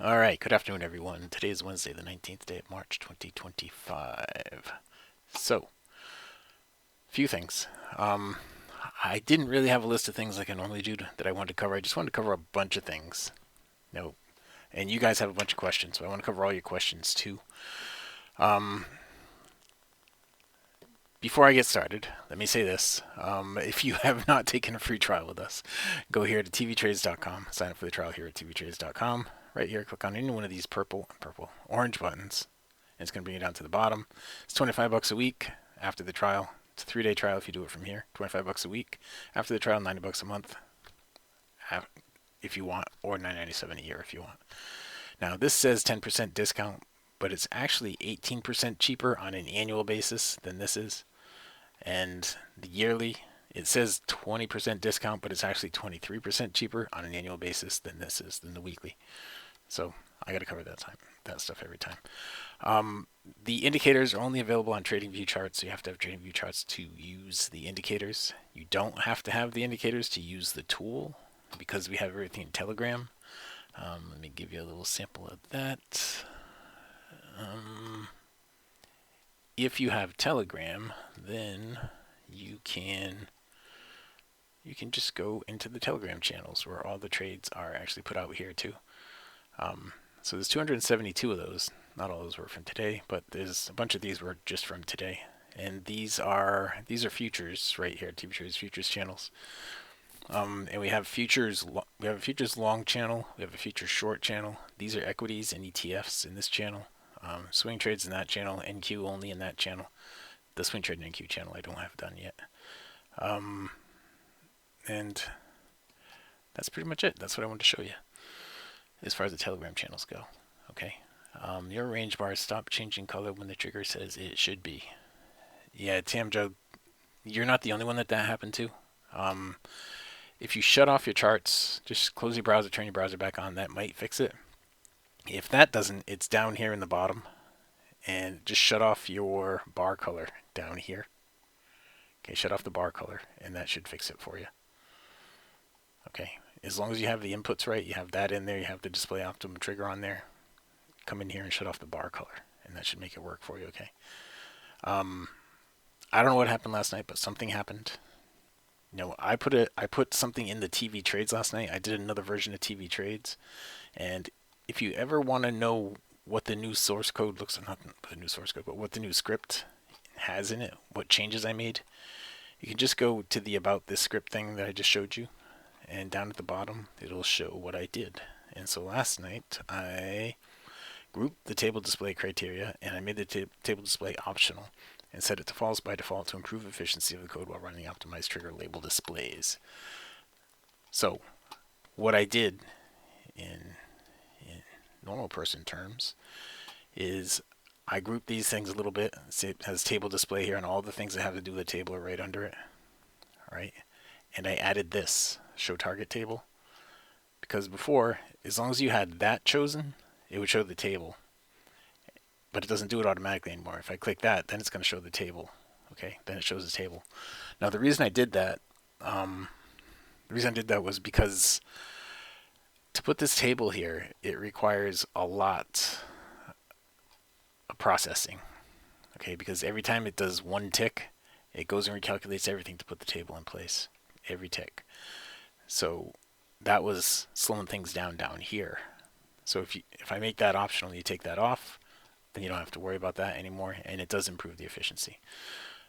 All right, good afternoon, everyone. Today is Wednesday, the 19th day of March, 2025. So, a few things. Um, I didn't really have a list of things like I normally do that I wanted to cover. I just wanted to cover a bunch of things. No, and you guys have a bunch of questions, so I want to cover all your questions too. Um, Before I get started, let me say this. If you have not taken a free trial with us, go here to tvtrades.com, sign up for the trial here at tvtrades.com. Right here, click on any one of these orange buttons. And it's going to bring you down to the bottom. It's 25 bucks a week after the trial. It's a 3-day trial if you do it from here. 25 bucks a week after the trial, 90 bucks a month if you want, or 9.97 a year if you want. Now this says 10% discount, but it's actually 18% cheaper on an annual basis than this is. And the yearly, it says 20% discount, but it's actually 23% cheaper on an annual basis than this is, than the weekly. So I got to cover that stuff every time. The indicators are only available on TradingView charts, so you have to have TradingView charts to use the indicators. You don't have to have the indicators to use the tool because we have everything in Telegram. Let me give you a little sample of that. If you have Telegram, then you can just go into the Telegram channels where all the trades are actually put out here too. So there's 272 of those. Not all those were from today, but there's a bunch of these were just from today. And these are futures right here, TV Trades futures channels. And we have futures. We have a futures long channel. We have a futures short channel. These are equities and ETFs in this channel. Swing trades in that channel. NQ only in that channel. The swing trade and NQ channel I don't have done yet. And that's pretty much it. That's what I wanted to show you as far as the Telegram channels go. Okay. Your range bars stop changing color when the trigger says it should be. Yeah, Tamjo, you're not the only one that happened to. If you shut off your charts, just close your browser, turn your browser back on, that might fix it. If that doesn't, it's down here in the bottom. And just shut off your bar color down here. Okay, shut off the bar color, and that should fix it for you. Okay, as long as you have the inputs right, you have that in there, you have the display optimum trigger on there, come in here and shut off the bar color, and that should make it work for you, okay? I don't know what happened last night, but something happened. I put something in the TV trades last night. I did another version of TV trades, and if you ever want to know what the new source code looks like, not the new source code, but what the new script has in it, what changes I made, you can just go to the about this script thing that I just showed you, and down at the bottom it'll show what I did. And so last night I grouped the table display criteria and I made the table display optional and set it to false by default to improve efficiency of the code while running optimized trigger label displays. So what I did in normal person terms is I grouped these things a little bit. It has table display here, and all the things that have to do with the table are right under it. All right, and I added this show target table because before, as long as you had that chosen, it would show the table, but it doesn't do it automatically anymore. If I click that, then it's going to show the table. Okay, then it shows the table. Now the reason I did that, was because to put this table here, it requires a lot of processing. Okay, because every time it does one tick, it goes and recalculates everything to put the table in place. Every tick. So that was slowing things down here. So if I make that optional, you take that off, then you don't have to worry about that anymore, and it does improve the efficiency.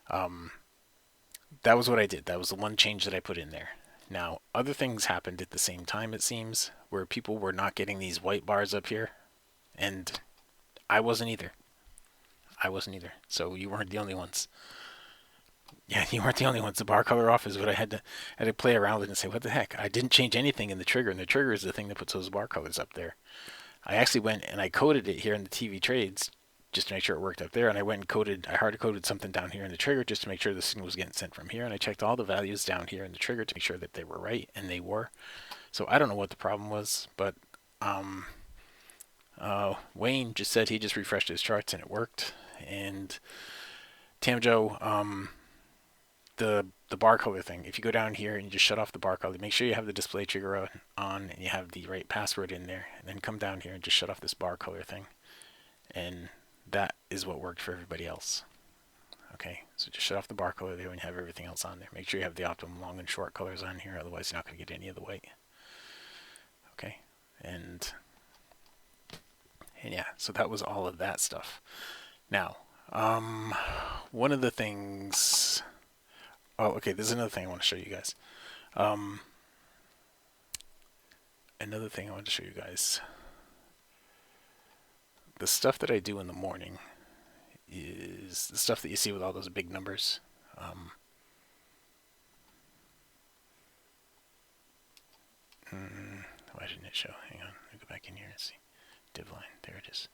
That was what I did. That was the one change that I put in there. Now, other things happened at the same time, it seems, where people were not getting these white bars up here, and I wasn't either. So you weren't the only ones. Yeah, you weren't the only ones. The bar color off is what I had to play around with and say, what the heck? I didn't change anything in the trigger, and the trigger is the thing that puts those bar colors up there. I actually went and I coded it here in the TV trades just to make sure it worked up there, and I hard coded something down here in the trigger just to make sure the signal was getting sent from here, and I checked all the values down here in the trigger to make sure that they were right, and they were. So I don't know what the problem was, but Wayne just said he just refreshed his charts and it worked. And Tamjo, the the bar color thing. If you go down here and you just shut off the bar color, make sure you have the display trigger on and you have the right password in there, and then come down here and just shut off this bar color thing. And that is what worked for everybody else. Okay, so just shut off the bar color there and have everything else on there. Make sure you have the optimum long and short colors on here, otherwise you're not going to get any of the white. Okay, and yeah, so that was all of that stuff. Now, one of the things. Oh, okay. There's another thing I want to show you guys. Another thing I want to show you guys. The stuff that I do in the morning is the stuff that you see with all those big numbers. Why didn't it show? Hang on. Let me go back in here and see. Div line. There it is.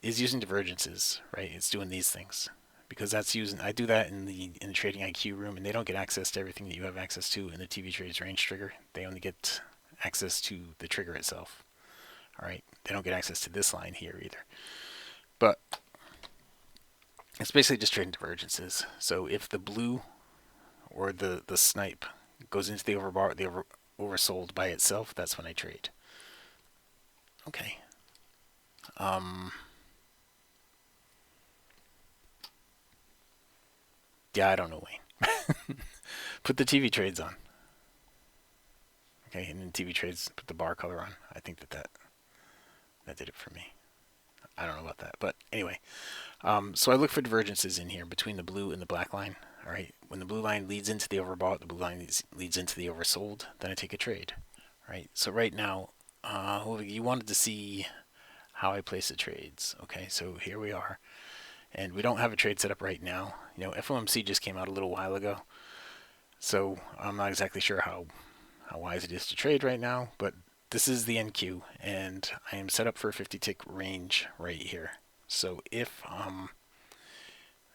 Is using divergences, right? It's doing these things. Because that's using, I do that in the trading IQ room, and they don't get access to everything that you have access to in the TV trades range trigger. They only get access to the trigger itself. All right, they don't get access to this line here either. But it's basically just trading divergences. So if the blue or the snipe goes into the overbought, the oversold by itself, that's when I trade. Okay. Yeah, I don't know, Wayne. Put the TV trades on. Okay, and then TV trades, put the bar color on. I think that did it for me. I don't know about that, but anyway. So I look for divergences in here between the blue and the black line. All right, when the blue line leads into the overbought, the blue line leads into the oversold, then I take a trade. All right, so right now, you wanted to see how I place the trades. Okay, so here we are. And we don't have a trade set up right now. You know, FOMC just came out a little while ago. So I'm not exactly sure how wise it is to trade right now, but this is the NQ, and I am set up for a 50 tick range right here. So if, let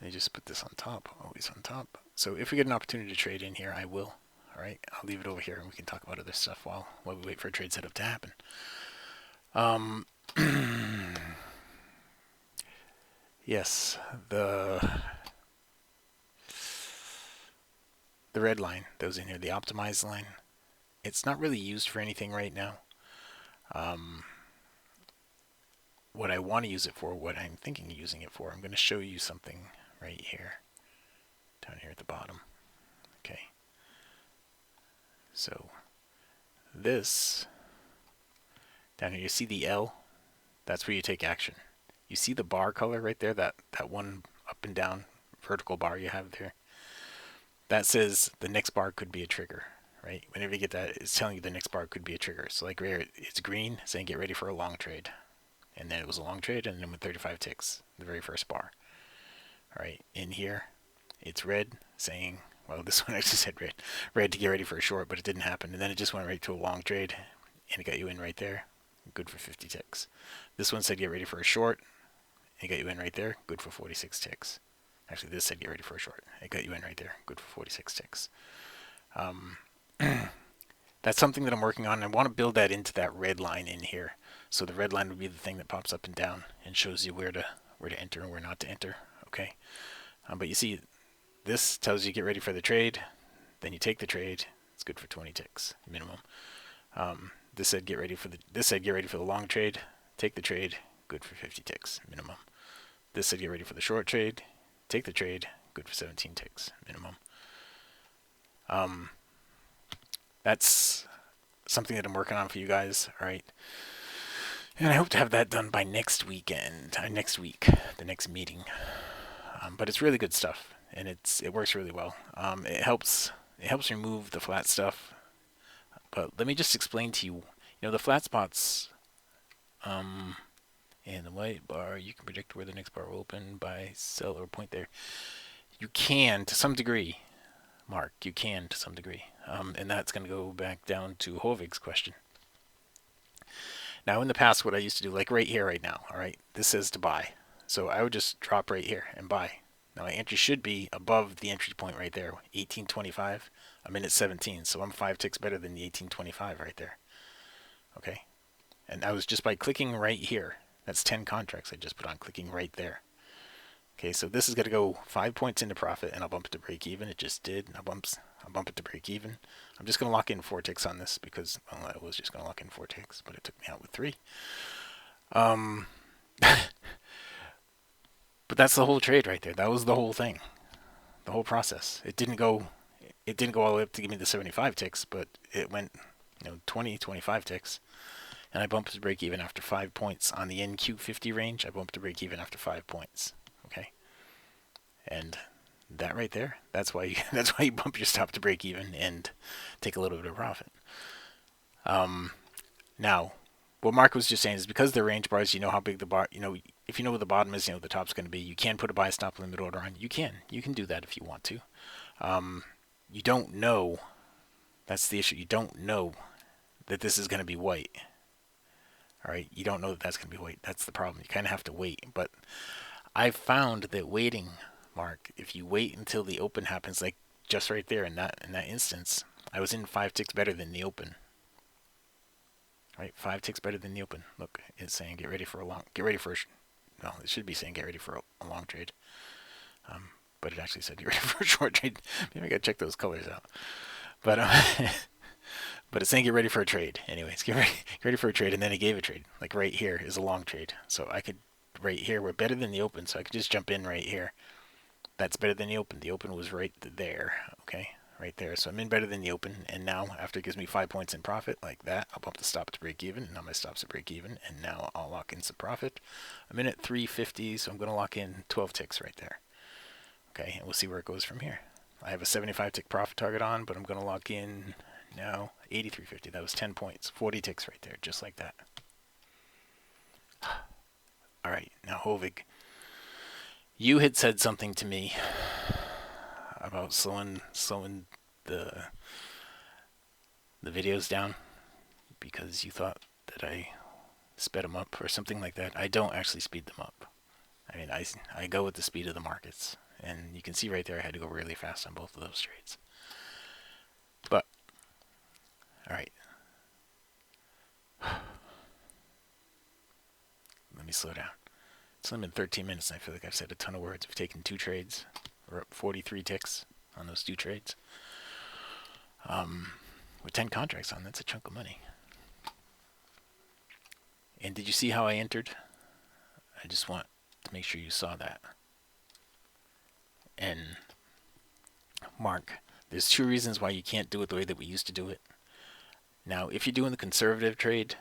me just put this on top, always on top. So if we get an opportunity to trade in here, I will. All right, I'll leave it over here and we can talk about other stuff while we wait for a trade setup to happen. Yes, the red line that was in here, the optimized line, it's not really used for anything right now. What I want to use it for, what I'm thinking of using it for, I'm going to show you something right here, down here at the bottom. Okay. So this, down here, you see the L? That's where you take action. You see the bar color right there, that one up and down vertical bar you have there? That says the next bar could be a trigger, right? Whenever you get that, it's telling you the next bar could be a trigger. So like right, it's green saying get ready for a long trade. And then it was a long trade, and then with 35 ticks, the very first bar. All right, in here, it's red saying, well, this one actually said red to get ready for a short, but it didn't happen. And then it just went right to a long trade, and it got you in right there, good for 50 ticks. This one said get ready for a short, and it got you in right there, good for 46 ticks. Actually, this said get ready for a short. It got you in right there, good for 46 ticks. That's something that I'm working on. I want to build that into that red line in here. So the red line would be the thing that pops up and down and shows you where to enter and where not to enter. Okay, but you see, this tells you get ready for the trade. Then you take the trade. It's good for 20 ticks minimum. This said get ready for the long trade. Take the trade. Good for 50 ticks minimum. This said get ready for the short trade. Take the trade. Good for 17 ticks minimum. That's something that I'm working on for you guys. All right. And I hope to have that done by next weekend, the next meeting. But it's really good stuff, and it works really well. It helps remove the flat stuff. But let me just explain to you, you know, the flat spots, and the white bar, you can predict where the next bar will open by sell or point there. You can, to some degree, Mark, you can to some degree. And that's going to go back down to Hovig's question. Now, in the past, what I used to do, like right here, right now, all right, this says to buy. So I would just drop right here and buy. Now, my entry should be above the entry point right there, 1825. I'm in at 17, so I'm 5 ticks better than the 1825 right there. Okay? And I was just by clicking right here. That's 10 contracts I just put on, clicking right there. Okay, so this is going to go 5 points into profit, and I'll bump it to break even. It just did. And I'll bump it to break even. I'm just going to lock in 4 ticks on this because, well, I was just going to lock in 4 ticks, but it took me out with 3. Um, but that's the whole trade right there. That was the whole thing, the whole process. It didn't go all the way up to give me the 75 ticks, but it went 20, 25 ticks. And I bumped to break even after 5 points on the NQ50 range. I bumped to break even after 5 points. Okay, and that right there, that's why you bump your stop to break even and take a little bit of profit. Now, what Mark was just saying is because they're range bars, you know how big the bar, if you know what the bottom is, the top's going to be. You can put a buy stop limit order on. You can do that if you want to. You don't know. That's the issue. You don't know that this is going to be white. All right, you don't know that that's going to be white. That's the problem. You kind of have to wait. But I've found that waiting, Mark, if you wait until the open happens, like just right there in that instance, I was in 5 ticks better than the open. Right, 5 ticks better than the open. Look, it's saying get ready for a well, it should be saying get ready for a long trade. But it actually said get ready for a short trade. Maybe I gotta check those colors out. But but it's saying get ready for a trade. Anyways, get ready for a trade, and then it gave a trade. Like right here is a long trade. So I could, right here, we're better than the open, so I could just jump in right here. That's better than the open. The open was right there, okay? Right there. So I'm in better than the open, and now after it gives me 5 points in profit like that, I'll bump the stop to break even, and now my stop's at break even, and now I'll lock in some profit. I'm in at 350, so I'm going to lock in 12 ticks right there. Okay, and we'll see where it goes from here. I have a 75 tick profit target on, but I'm going to lock in now 83.50. That was 10 points, 40 ticks right there, just like that. All right, now Hovig, you had said something to me about slowing the videos down because you thought that I sped them up or something like that. I don't actually speed them up. I mean, I go with the speed of the markets, and you can see right there I had to go really fast on both of those trades. But all right, let me slow down. It's only been 13 minutes, and I feel like I've said a ton of words. I've taken 2 trades. We're up 43 ticks on those 2 trades. With 10 contracts on, that's a chunk of money. And did you see how I entered? I just want to make sure you saw that. And Mark, there's 2 reasons why you can't do it the way that we used to do it. Now, if you're doing the conservative trade,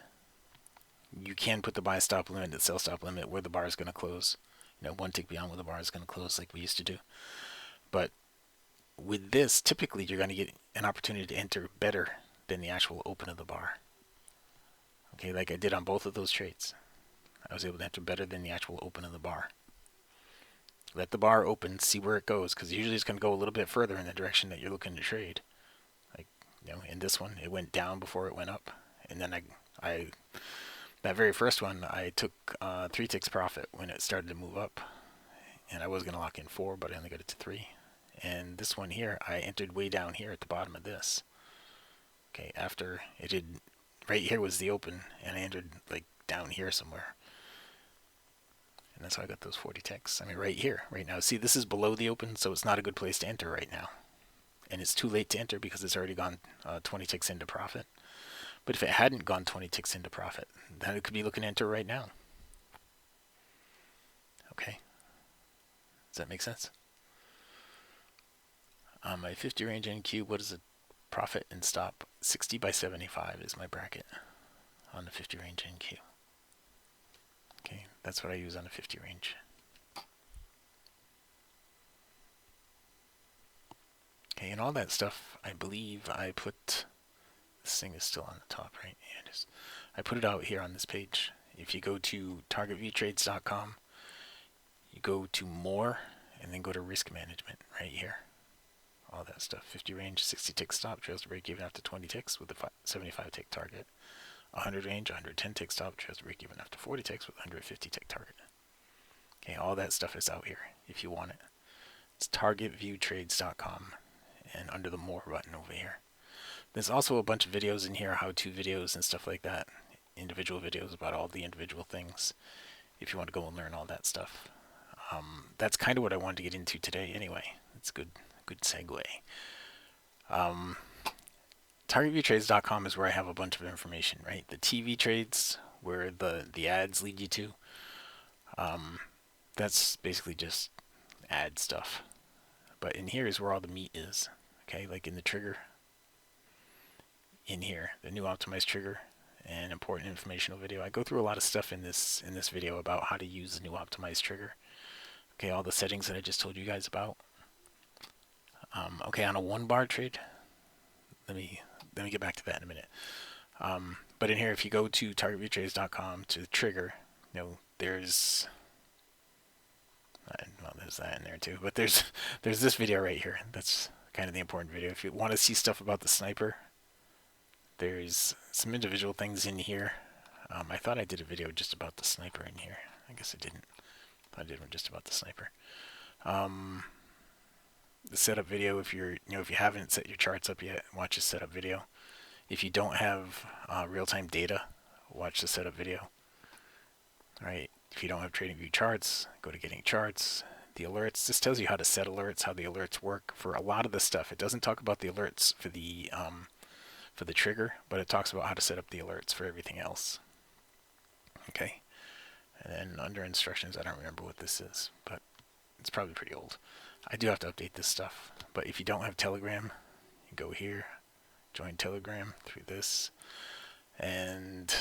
you can put the buy stop limit and the sell stop limit where the bar is going to close. 1 tick beyond where the bar is going to close like we used to do. But with this, typically you're going to get an opportunity to enter better than the actual open of the bar. Okay, like I did on both of those trades. I was able to enter better than the actual open of the bar. Let the bar open, see where it goes, because usually it's going to go a little bit further in the direction that you're looking to trade. Like, in this one, it went down before it went up. And then I that very first one, I took 3 ticks profit when it started to move up. And I was going to lock in 4, but I only got it to 3. And this one here, I entered way down here at the bottom of this. Okay, after it did, right here was the open, and I entered like down here somewhere. And that's how I got those 40 ticks. I mean, right here, right now. See, this is below the open, so it's not a good place to enter right now. And it's too late to enter because it's already gone 20 ticks into profit. But if it hadn't gone 20 ticks into profit, then it could be looking to enter right now. Okay. Does that make sense? My 50 range NQ, what is the profit and stop? 60 by 75 is my bracket on the 50 range NQ. Okay, that's what I use on the 50 range. Okay, and all that stuff, I believe I put, this thing is still on the top, right? Yeah, it is. I put it out here on this page. If you go to targetviewtrades.com, you go to more, and then go to risk management right here. All that stuff. 50 range, 60 tick stop, trails to break even after 20 ticks with a 75 tick target. 100 range, 110 tick stop, trails to break even after 40 ticks with 150 tick target. Okay, all that stuff is out here if you want it. It's targetviewtrades.com and under the more button over here. There's also a bunch of videos in here, how-to videos and stuff like that. Individual videos about all the individual things if you want to go and learn all that stuff. That's kind of what I wanted to get into today anyway. It's a good segue. Um, TargetViewTrades.com is where I have a bunch of information, right? The TV trades, where the ads lead you to, that's basically just ad stuff. But in here is where all the meat is. Okay, like in the trigger, in here, the new optimized trigger, and important informational video. I go through a lot of stuff in this video about how to use the new optimized trigger. Okay, all the settings that I just told you guys about. Okay, on a 1 bar trade, let me get back to that in a minute. But in here, if you go to targetviewtrades.com to the trigger, there's that in there too. But there's this video right here. That's kind of the important video. If you want to see stuff about the sniper, there's some individual things in here. I thought I did a video just about the sniper in here. I guess I didn't. I did one just about the sniper. The setup video, if you haven't set your charts up yet, watch the setup video. If you don't have real-time data, watch the setup video. All right. If you don't have TradingView charts, go to Getting Charts. The alerts. This tells you how to set alerts, how the alerts work for a lot of the stuff. It doesn't talk about the alerts for the trigger, but it talks about how to set up the alerts for everything else. Okay. And then under instructions, I don't remember what this is, but it's probably pretty old. I do have to update this stuff. But if you don't have Telegram, you go here, join Telegram through this, and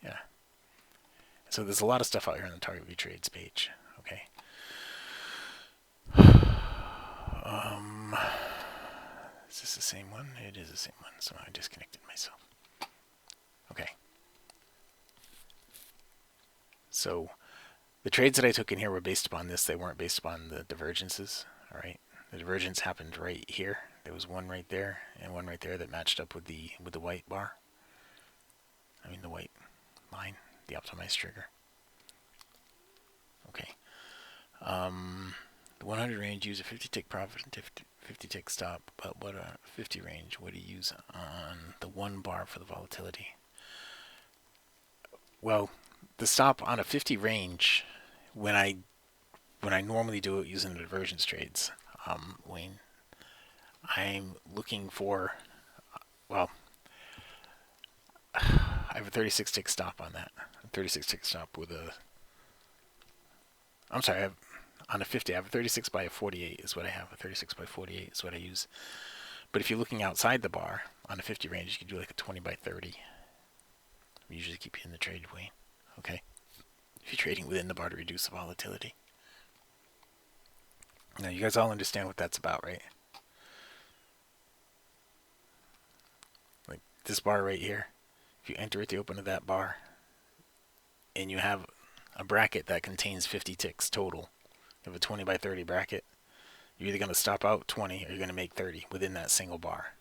yeah. So there's a lot of stuff out here on the Target View Trades page. Okay. Is this the same one? It is the same one. So I disconnected myself. Okay. So the trades that I took in here were based upon this. They weren't based upon the divergences. All right. The divergence happened right here. There was one right there and one right there that matched up with the white bar. I mean the white line, the optimized trigger. Okay. The 100 range use a 50 tick profit and 50 tick stop, but what a 50 range, what do you use on the 1 bar for the volatility? Well, the stop on a 50 range, when I normally do it using the divergence trades, Wayne, I'm looking for, well, I have a 36 tick stop on that. A 36 tick stop with a, I'm sorry, on a 50, I have a 36 by a 48 is what I have. A 36 by 48 is what I use. But if you're looking outside the bar on a 50 range, you can do like a 20 by 30. We usually keep you in the trade, Wayne. Okay? If you're trading within the bar to reduce the volatility. Now, you guys all understand what that's about, right? Like this bar right here. If you enter at the open of that bar, and you have a bracket that contains 50 ticks total, you have a 20 by 30 bracket, you're either going to stop out 20 or you're going to make 30 within that single bar.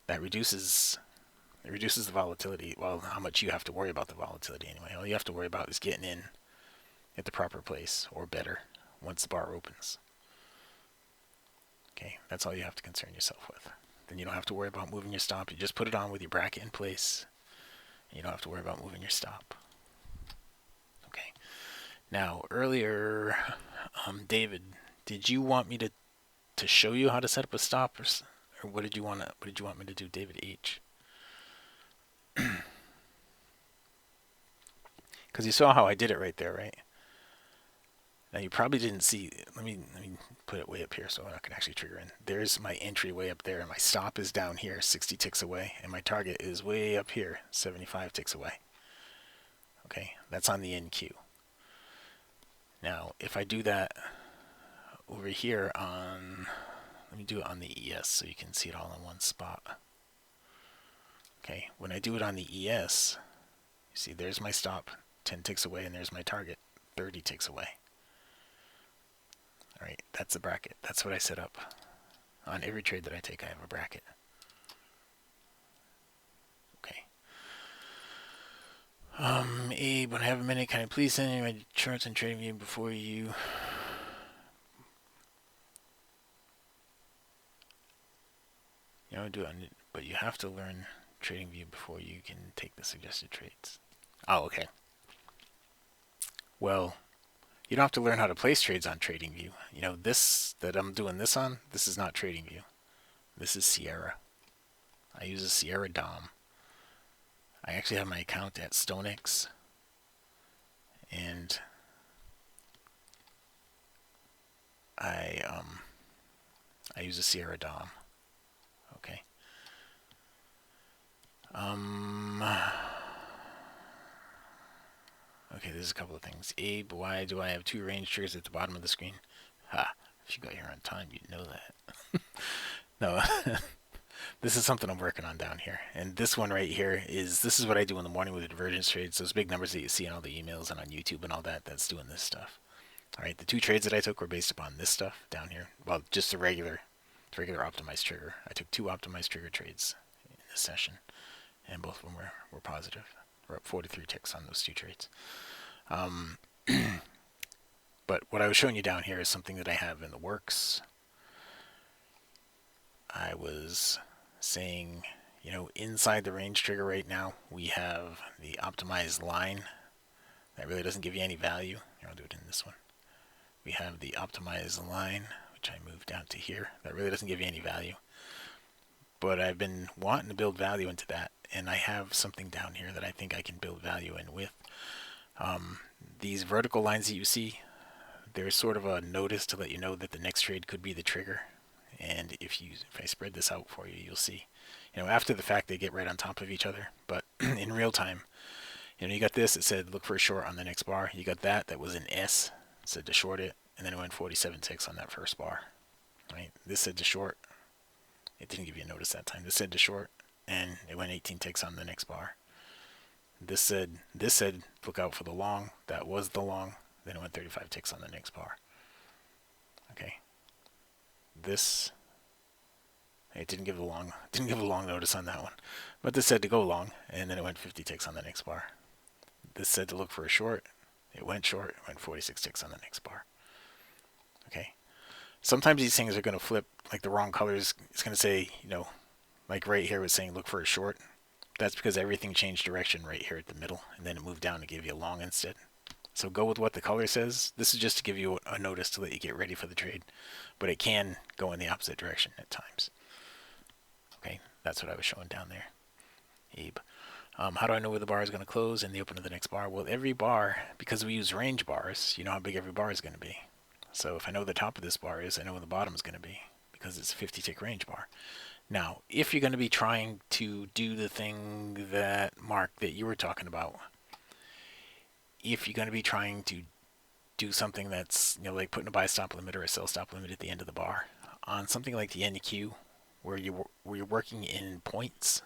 That reduces the volatility. Well, how much you have to worry about the volatility anyway. All you have to worry about is getting in at the proper place or better once the bar opens. Okay, that's all you have to concern yourself with. Then you don't have to worry about moving your stop. You just put it on with your bracket in place. And you don't have to worry about moving your stop. Okay. Now, earlier, David, did you want me to show you how to set up a stop, or what did you want me to do, David H? Because you saw how I did it right there, right? Now you probably didn't see. Let me put it way up here so I can actually trigger in. There's my entry way up there, and my stop is down here, 60 ticks away, and my target is way up here, 75 ticks away. Okay, that's on the NQ. Now, if I do that over here on, let me do it on the ES so you can see it all in one spot. Okay, when I do it on the ES, you see there's my stop, 10 ticks away, and there's my target, 30 ticks away. All right, that's the bracket. That's what I set up. On every trade that I take, I have a bracket. Okay. Abe, when I have a minute, can I please send you my charts and TradingView before you... do it, but you have to learn TradingView before you can take the suggested trades. Oh, okay. Well, You don't have to learn how to place trades on TradingView. You know, this that I'm doing this on, this is not TradingView. This is Sierra. I use a Sierra DOM. I actually have my account at StoneX, and I use a Sierra DOM. Okay. Okay, there's a couple of things. Abe, why do I have two range triggers at the bottom of the screen? Ha! If you got here on time, you'd know that. No, this is something I'm working on down here. And this one right here this is what I do in the morning with the divergence trades. Those big numbers that you see in all the emails and on YouTube and all that, that's doing this stuff. All right, the two trades that I took were based upon this stuff down here. Well, just the regular optimized trigger. I took two optimized trigger trades in this session, and both of them were positive. We're up 43 ticks on those two trades. But what I was showing you down here is something that I have in the works. I was saying, you know, inside the range trigger right now, we have the optimized line. That really doesn't give you any value. Here, I'll do it in this one. We have the optimized line, which I moved down to here. That really doesn't give you any value. But I've been wanting to build value into that, and I have something down here that I think I can build value in with. These vertical lines that you see, there's sort of a notice to let you know that the next trade could be the trigger. And if I spread this out for you, you'll see, you know, after the fact they get right on top of each other, but in real time, you know, you got this, it said look for a short on the next bar. You got that was an S, it said to short it, and then it went 47 ticks on that first bar. Right? This said to short. It didn't give you a notice that time. This said to short, and it went 18 ticks on the next bar. This said look out for the long. That was the long. Then it went 35 ticks on the next bar. Okay. It didn't give a long notice on that one. But this said to go long, and then it went 50 ticks on the next bar. This said to look for a short. It went short. It went 46 ticks on the next bar. Okay. Sometimes these things are going to flip like the wrong colors. It's going to say, you know, like right here was saying look for a short. That's because everything changed direction right here at the middle, and then it moved down to give you a long instead. So go with what the color says. This is just to give you a notice to let you get ready for the trade, but it can go in the opposite direction at times. Okay, that's what I was showing down there. Abe. How do I know where the bar is going to close and the open of the next bar? Well, every bar, because we use range bars, you know how big every bar is going to be. So if I know the top of this bar is, I know where the bottom is going to be because it's a 50 tick range bar. Now, if you're going to be trying to do the thing that, Mark, that you were talking about, if you're going to be trying to do something that's, you know, like putting a buy stop limit or a sell stop limit at the end of the bar, on something like the NQ, where you're working in points,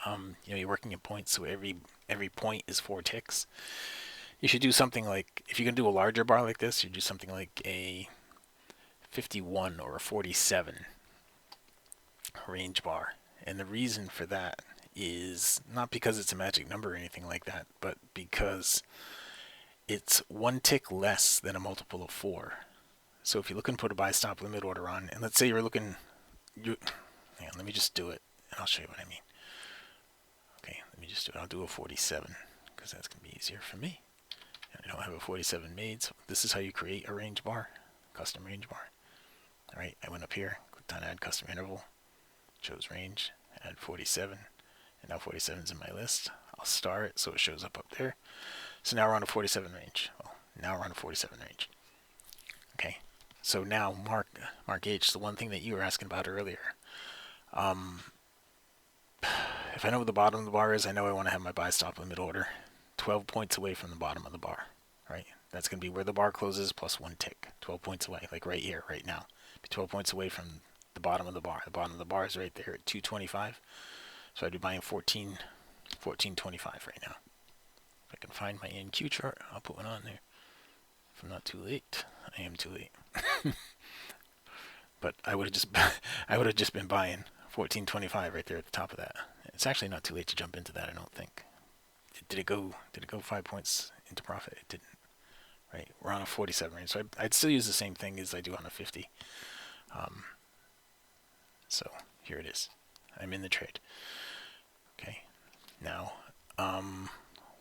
you know, you're working in points, so every point is 4 ticks. You should do something like, if you're going to do a larger bar like this, you do something like a 51 or a 47 range bar. And the reason for that is not because it's a magic number or anything like that, but because it's 1 tick less than a multiple of 4. So if you're looking to put a buy stop limit order on, and let's say you're looking, hang on, let me just do it, and I'll show you what I mean. Okay, let me just do it. I'll do a 47, because that's going to be easier for me. And I don't have a 47 made, so this is how you create a range bar, custom range bar. Alright, I went up here, clicked on add custom interval, chose range, add 47, and now 47 is in my list. I'll star it so it shows up there. So now we're on a 47 range. Well, now we're on a 47 range. Okay, so now Mark H, the one thing that you were asking about earlier. If I know what the bottom of the bar is, I know I want to have my buy stop limit order 12 points away from the bottom of the bar, right? That's going to be where the bar closes plus 1 tick, 12 points away, like right here, right now. Be 12 points away from the bottom of the bar. The bottom of the bar is right there at 225. So I'd be buying 14.25 right now. If I can find my NQ chart, I'll put one on there. If I'm not too late, I am too late. But I would have just been buying 14.25 right there at the top of that. It's actually not too late to jump into that, I don't think. Did it go 5 points into profit? It didn't. Right, we're on a 47 range, so I'd still use the same thing as I do on a 50. So here it is. I'm in the trade. Okay, now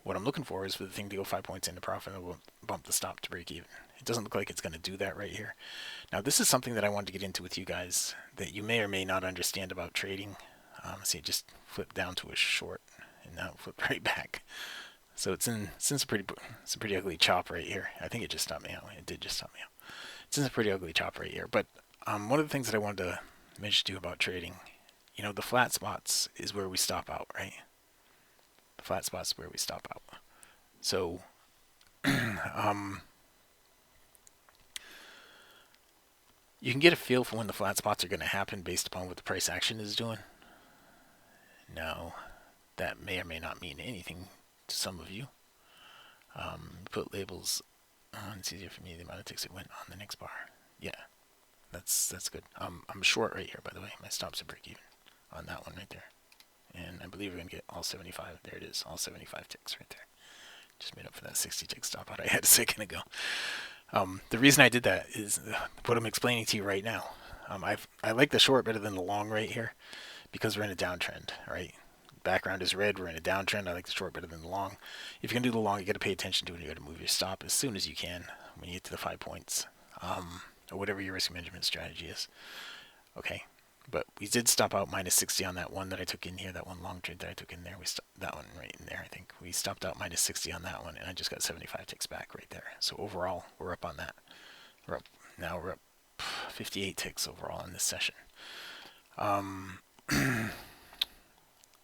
what I'm looking for is for the thing to go 5 points into profit and bump the stop to break even. It doesn't look like it's going to do that right here. Now, this is something that I wanted to get into with you guys that you may or may not understand about trading. See, it just flipped down to a short, and now it flipped right back. So it's in a pretty ugly chop right here. I think it just stopped me out. It did just stop me out. It's in a pretty ugly chop right here. But one of the things that I wanted to mention to you about trading, the flat spots is where we stop out, right? The flat spots is where we stop out. So, you can get a feel for when the flat spots are going to happen based upon what the price action is doing. Now, that may or may not mean anything to some of you. Put labels on. It's easier for me. The amount of ticks it went on the next bar. Yeah, that's good. I'm short right here, by the way. My stops are break even on that one right there. And I believe we're going to get all 75. There it is, all 75 ticks right there. Just made up for that 60 tick stop out I had a second ago. The reason I did that is what I'm explaining to you right now. I like the short better than the long right here because we're in a downtrend, right? Background is red, we're in a downtrend. I like the short better than the long. If you're going to do the long, you got to pay attention to it. You got to move your stop as soon as you can when you get to the 5 points, or whatever your risk management strategy is. Okay, but we did stop out minus 60 on that one that I took in here, that one long trade that I took in there. We stopped that one right in there, I think. We stopped out minus 60 on that one, and I just got 75 ticks back right there. So overall, we're up on that. Now we're up 58 ticks overall in this session.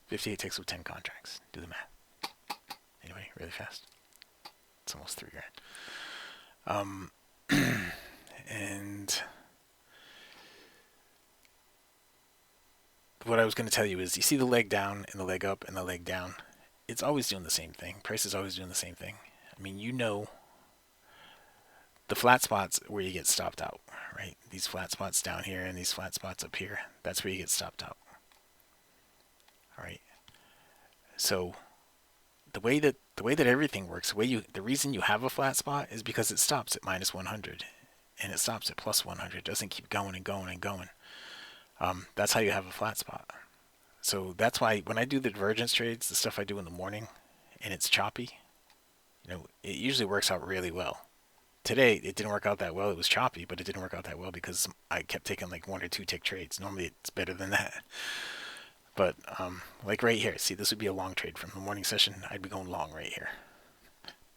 58 ticks with 10 contracts. Do the math. Anyway, really fast. It's almost $3,000. And what I was going to tell you is, you see the leg down and the leg up and the leg down. It's always doing the same thing. Price is always doing the same thing. I mean, the flat spots where you get stopped out, right? These flat spots down here and these flat spots up here. That's where you get stopped out. All right. So the way that everything works, the reason you have a flat spot is because it stops at minus 100 and it stops at plus 100. It doesn't keep going and going and going. That's how you have a flat spot. So that's why when I do the divergence trades, the stuff I do in the morning, and it's choppy, it usually works out really well. Today, it didn't work out that well. It was choppy, but it didn't work out that well because I kept taking like 1 or 2 tick trades. Normally, it's better than that. But like right here, see, this would be a long trade from the morning session. I'd be going long right here.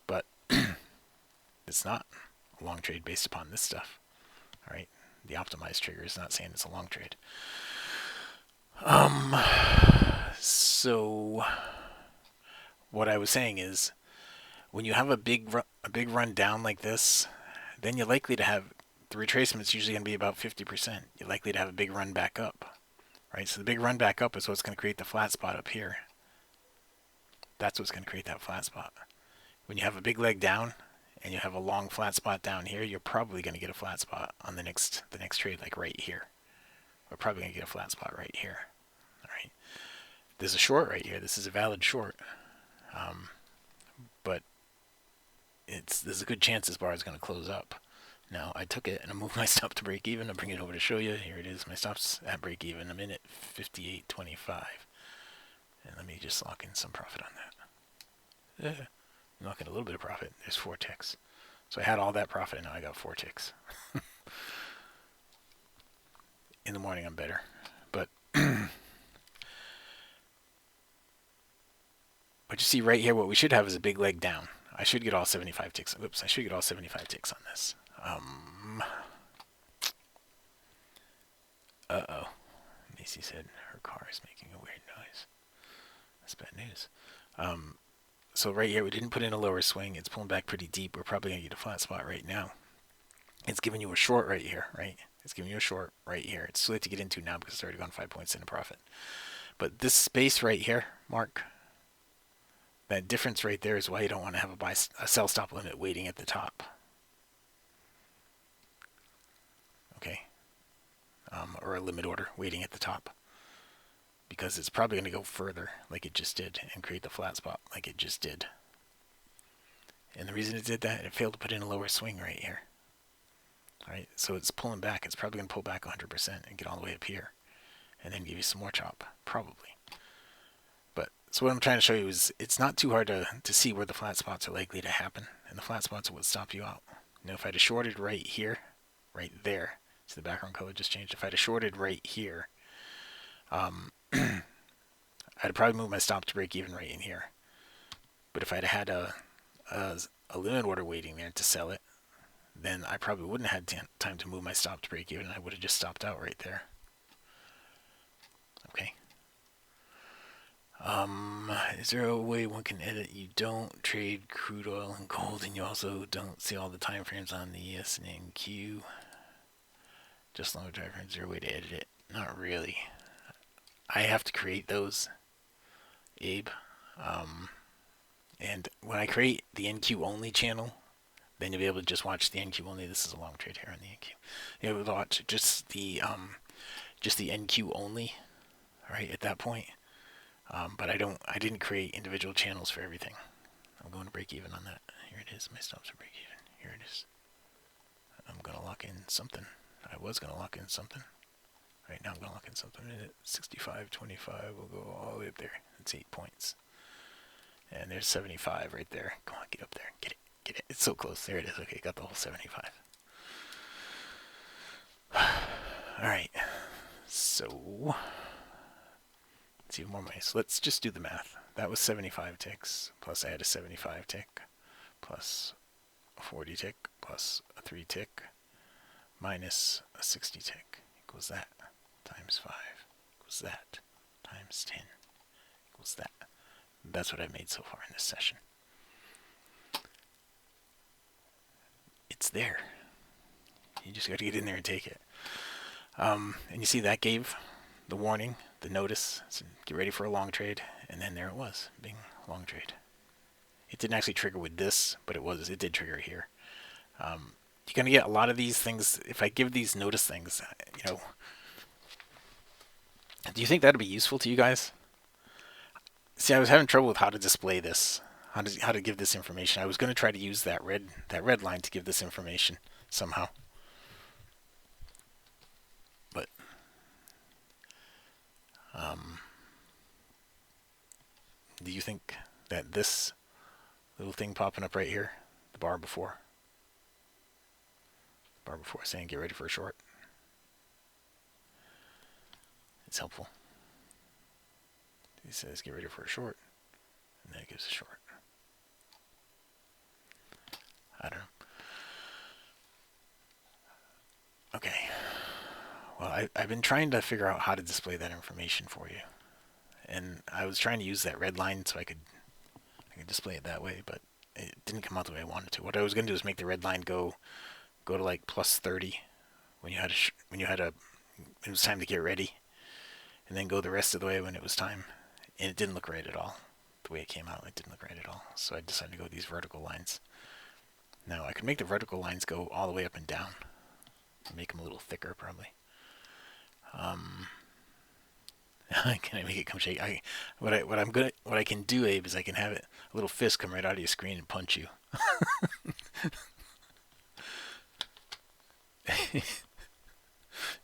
But it's not a long trade based upon this stuff. All right, the optimized trigger is not saying it's a long trade. So what I was saying is, when you have a big run down like this, then you're likely to have the retracement's usually going to be about 50%. You're likely to have a big run back up, right? So the big run back up is what's going to create the flat spot up here. That's what's going to create that flat spot. When you have a big leg down and you have a long flat spot down here, you're probably going to get a flat spot on the next trade, like right here. We're probably going to get a flat spot right here. All right. There's a short right here. This is a valid short, but there's a good chance this bar is going to close up. Now, I took it and I moved my stop to break even. I'll bring it over to show you. Here it is. My stop's at break even. I'm in at 58.25. And let me just lock in some profit on that. I'm locking a little bit of profit. There's 4 ticks. So I had all that profit and now I got 4 ticks. In the morning, I'm better. But you see right here, what we should have is a big leg down. I should get all 75 ticks. Oops, I should get all 75 ticks on this. Uh-oh. Macy said her car is making a weird noise. That's bad news. So right here, we didn't put in a lower swing. It's pulling back pretty deep. We're probably going to get a flat spot right now. It's giving you a short right here, right? It's giving you a short right here. It's too late to get into now because it's already gone 5 points into profit. But this space right here, Mark, that difference right there is why you don't want to have a sell stop limit waiting at the top. Okay? Or a limit order waiting at the top. Because it's probably going to go further like it just did and create the flat spot like it just did. And the reason it did that, it failed to put in a lower swing right here. Alright, so it's pulling back. It's probably going to pull back 100% and get all the way up here. And then give you some more chop, probably. But So what I'm trying to show you is it's not too hard to see where the flat spots are likely to happen, and the flat spots would stop you out. If I'd have shorted right here, right there, so the background color just changed. If I'd have shorted right here, I'd probably move my stop to break even right in here. But if I'd had a limit order waiting there to sell it, then I probably wouldn't have had time to move my stop to break even. I would have just stopped out right there. Okay. Is there a way one can edit? You don't trade crude oil and gold, and you also don't see all the time frames on the ES and NQ. Just longer time frames. Is there a way to edit it? Not really. I have to create those, Abe. And when I create the NQ only channel, then you'll be able to just watch the NQ only. This is a long trade here on the NQ. You'll be able to watch just the NQ only, right at that point. But I didn't create individual channels for everything. I'm going to break even on that. Here it is. My stops are break even. Here it is. I'm going to lock in something. I was going to lock in something. Right now I'm going to lock in something. 65.25 will go all the way up there. It's 8 points. And there's 75 right there. Come on, get up there. Get it. Get it. It's so close. There it is. Okay, got the whole 75. Alright. So, let's see more money. So let's just do the math. That was 75 ticks, plus I had a 75 tick, plus a 40 tick, plus a 3 tick, minus a 60 tick, equals that, times 5, equals that, times 10, equals that. That's what I've made so far in this session. It's there. You just got to get in there and take it. And you see that gave the warning, the notice, so get ready for a long trade, and then there it was, bing, long trade. It didn't actually trigger with this, but it did trigger here. You're going to get a lot of these things. If I give these notice things, do you think that'd be useful to you guys? See, I was having trouble with how to display this, how to give this information. I was going to try to use that red line to give this information somehow. But do you think that this little thing popping up right here, the bar before saying get ready for a short, it's helpful. He says get ready for a short, and then it gives a short. I don't know. Okay. Well, I've been trying to figure out how to display that information for you. And I was trying to use that red line so I could display it that way, but it didn't come out the way I wanted to. What I was going to do is make the red line go to like plus 30 when it was time to get ready, and then go the rest of the way when it was time. And it didn't look right at all. The way it came out, it didn't look right at all. So I decided to go with these vertical lines. Now I could make the vertical lines go all the way up and down. Make them a little thicker, probably. Can I make it come shake? What I can do, Abe, is I can have a little fist come right out of your screen and punch you.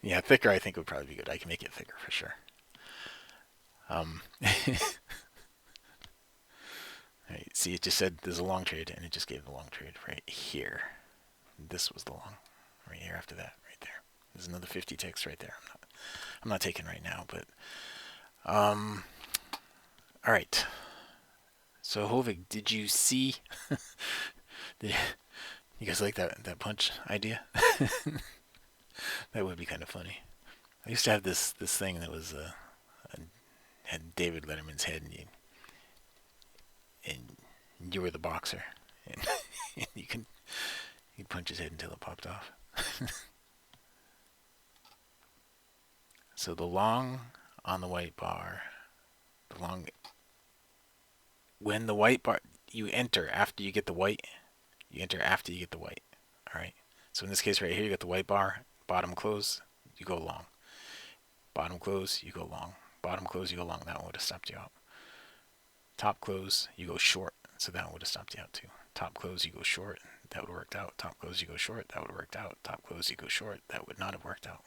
Yeah, thicker I think would probably be good. I can make it thicker for sure. Right, see, it just said there's a long trade, and it just gave the long trade right here. This was the long, right here after that, right there. There's another 50 ticks right there. I'm not taking right now, but all right. So Hovig, did you see? You guys like that punch idea? That would be kind of funny. I used to have this thing that was had David Letterman's head, and you were the boxer, and you'd punch his head until it popped off. So the long on the white bar, when the white bar, you enter after you get the white. You enter after you get the white. All right. So in this case right here, you got the white bar, bottom close, you go long. Bottom close, you go long. Bottom close, you go long. That one would have stopped you out. Top close, you go short. So that one would have stopped you out too. Top close, you go short. That would have worked out. Top close, you go short. That would have worked out. Top close, you go short. That would not have worked out.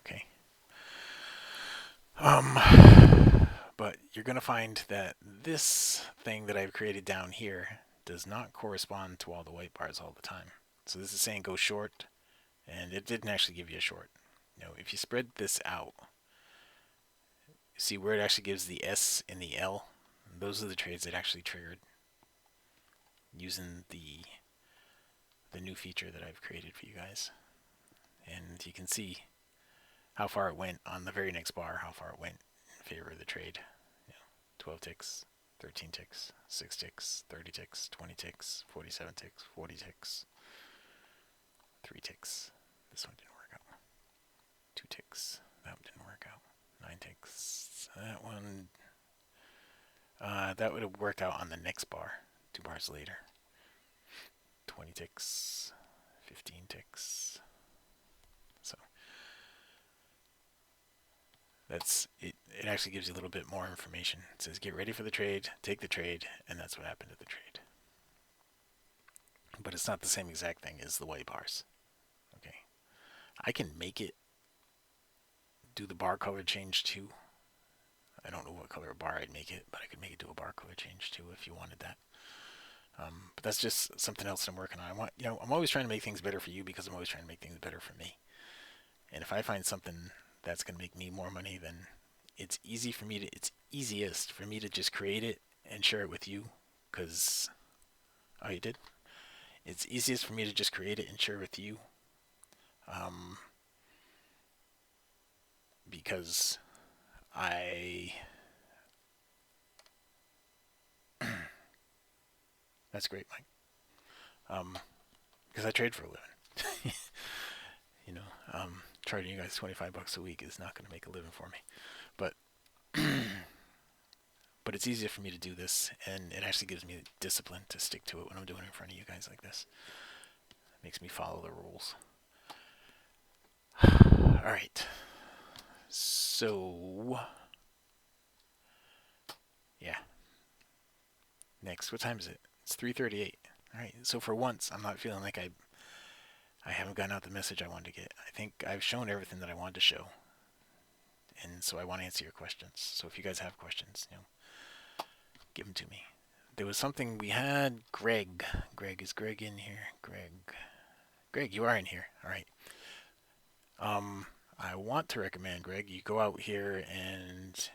Okay. But you're going to find that this thing that I've created down here does not correspond to all the white bars all the time. So this is saying go short, and it didn't actually give you a short. If you spread this out, see where it actually gives the S and the L? Those are the trades that actually triggered using the new feature that I've created for you guys. And you can see how far it went on the very next bar, how far it went in favor of the trade. 12 ticks, 13 ticks, 6 ticks, 30 ticks, 20 ticks, 47 ticks, 40 ticks, 3 ticks. This one didn't work out. 2 ticks. That one didn't work out. 9 ticks. That one. That would have worked out on the next bar, 2 bars later. 20 ticks, 15 ticks. So that's it. It actually gives you a little bit more information. It says get ready for the trade, take the trade, and that's what happened to the trade. But it's not the same exact thing as the white bars. Okay, I can make it do the bar color change too. I don't know what color bar I'd make it, but I could make it do a bar color change too if you wanted that. But that's just something else I'm working on. I'm always trying to make things better for you because I'm always trying to make things better for me. And if I find something that's going to make me more money, then it's easiest for me to just create it and share it with you. Because, oh, you did? It's easiest for me to just create it and share it with you. Because that's great, Mike. Because I trade for a living. Charging you guys $25 a week is not going to make a living for me. But but it's easier for me to do this, and it actually gives me discipline to stick to it when I'm doing it in front of you guys like this. It makes me follow the rules. All right. So, yeah. Next, what time is it? It's 3:38. All right. So for once, I'm not feeling like I haven't gotten out the message I wanted to get. I think I've shown everything that I wanted to show. And so I want to answer your questions. So if you guys have questions, give them to me. There was something we had. Greg. Is Greg in here? Greg, you are in here. All right. I want to recommend, Greg, you go out here and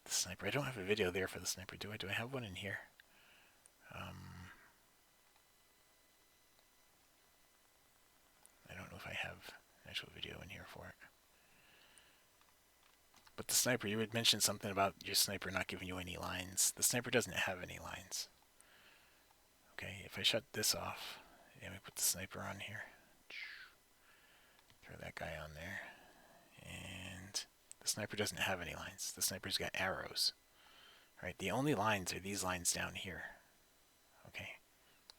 the sniper. I don't have a video there for the sniper, do I? Do I have one in here? I don't know if I have an actual video in here for it. But the sniper, you had mentioned something about your sniper not giving you any lines. The sniper doesn't have any lines. Okay, if I shut this off, and we put the sniper on here, throw that guy on there, and the sniper doesn't have any lines. The sniper's got arrows. Right? The only lines are these lines down here. Okay,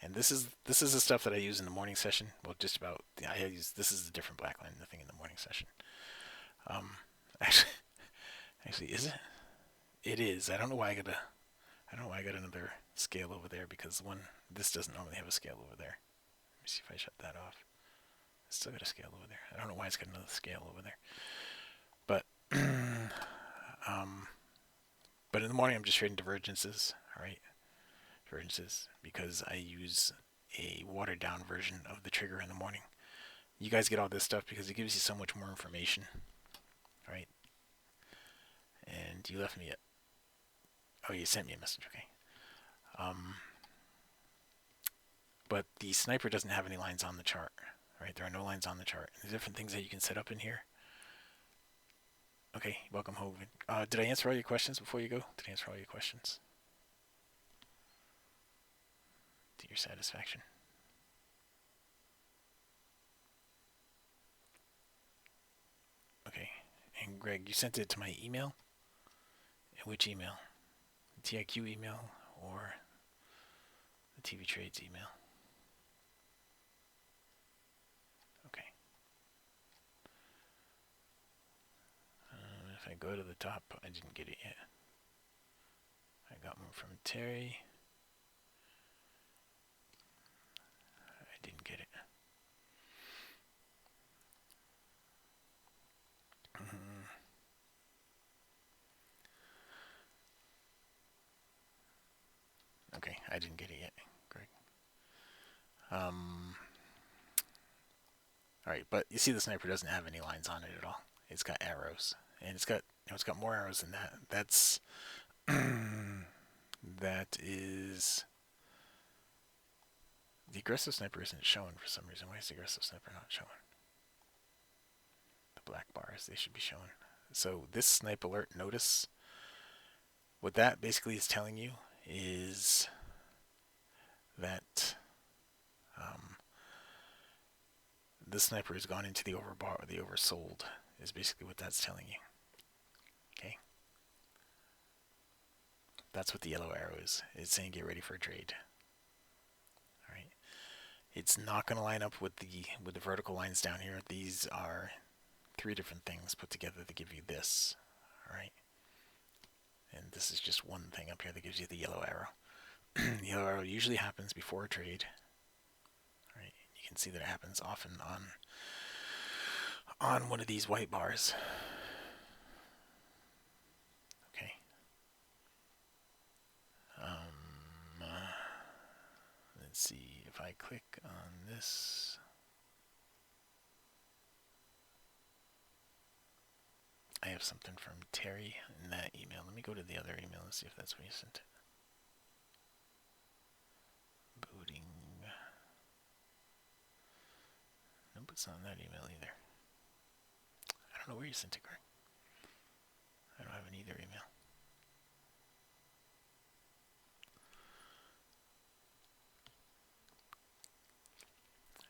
and this is the stuff that I use in the morning session. Well, just about. This is a different black line, nothing in the morning session. Actually, is it? It is. I don't know why I got another scale over there because this doesn't normally have a scale over there. Let me see if I shut that off. It's still got a scale over there. I don't know why it's got another scale over there. But but in the morning I'm just trading divergences, alright? Divergences, because I use a watered down version of the trigger in the morning. You guys get all this stuff because it gives you so much more information. Right? And you left me a... Oh, you sent me a message, okay. But the sniper doesn't have any lines on the chart. Right? There are no lines on the chart. There's different things that you can set up in here. Okay, welcome, Hogan. Did I answer all your questions before you go? Did I answer all your questions? To your satisfaction. Okay, and Greg, you sent it to my email? Which email? The TIQ email or the TV Trades email? Okay. If I go to the top, I didn't get it yet. I got one from Terry. I didn't get it. Okay, I didn't get it yet, Greg. Um, all right, but you see the sniper doesn't have any lines on it at all. It's got arrows, and it's got more arrows than that. That is the aggressive sniper isn't showing for some reason. Why is the aggressive sniper not showing? The black bars, they should be showing. So this snipe alert notice, what that basically is telling you is that this sniper has gone into the overbought or the oversold, is basically what that's telling you. Okay? That's what the yellow arrow is. It's saying get ready for a trade. All right. It's not going to line up with the vertical lines down here. These are three different things put together to give you this. All right. And this is just one thing up here that gives you the yellow arrow. The yellow arrow usually happens before a trade. All right. You can see that it happens often on one of these white bars. Okay. Let's see if I click on this. I have something from Terry in that email. Let me go to the other email and see if that's where you sent it. Booting. Nope, it's not in that email either. I don't know where you sent it, Greg. I don't have an either email.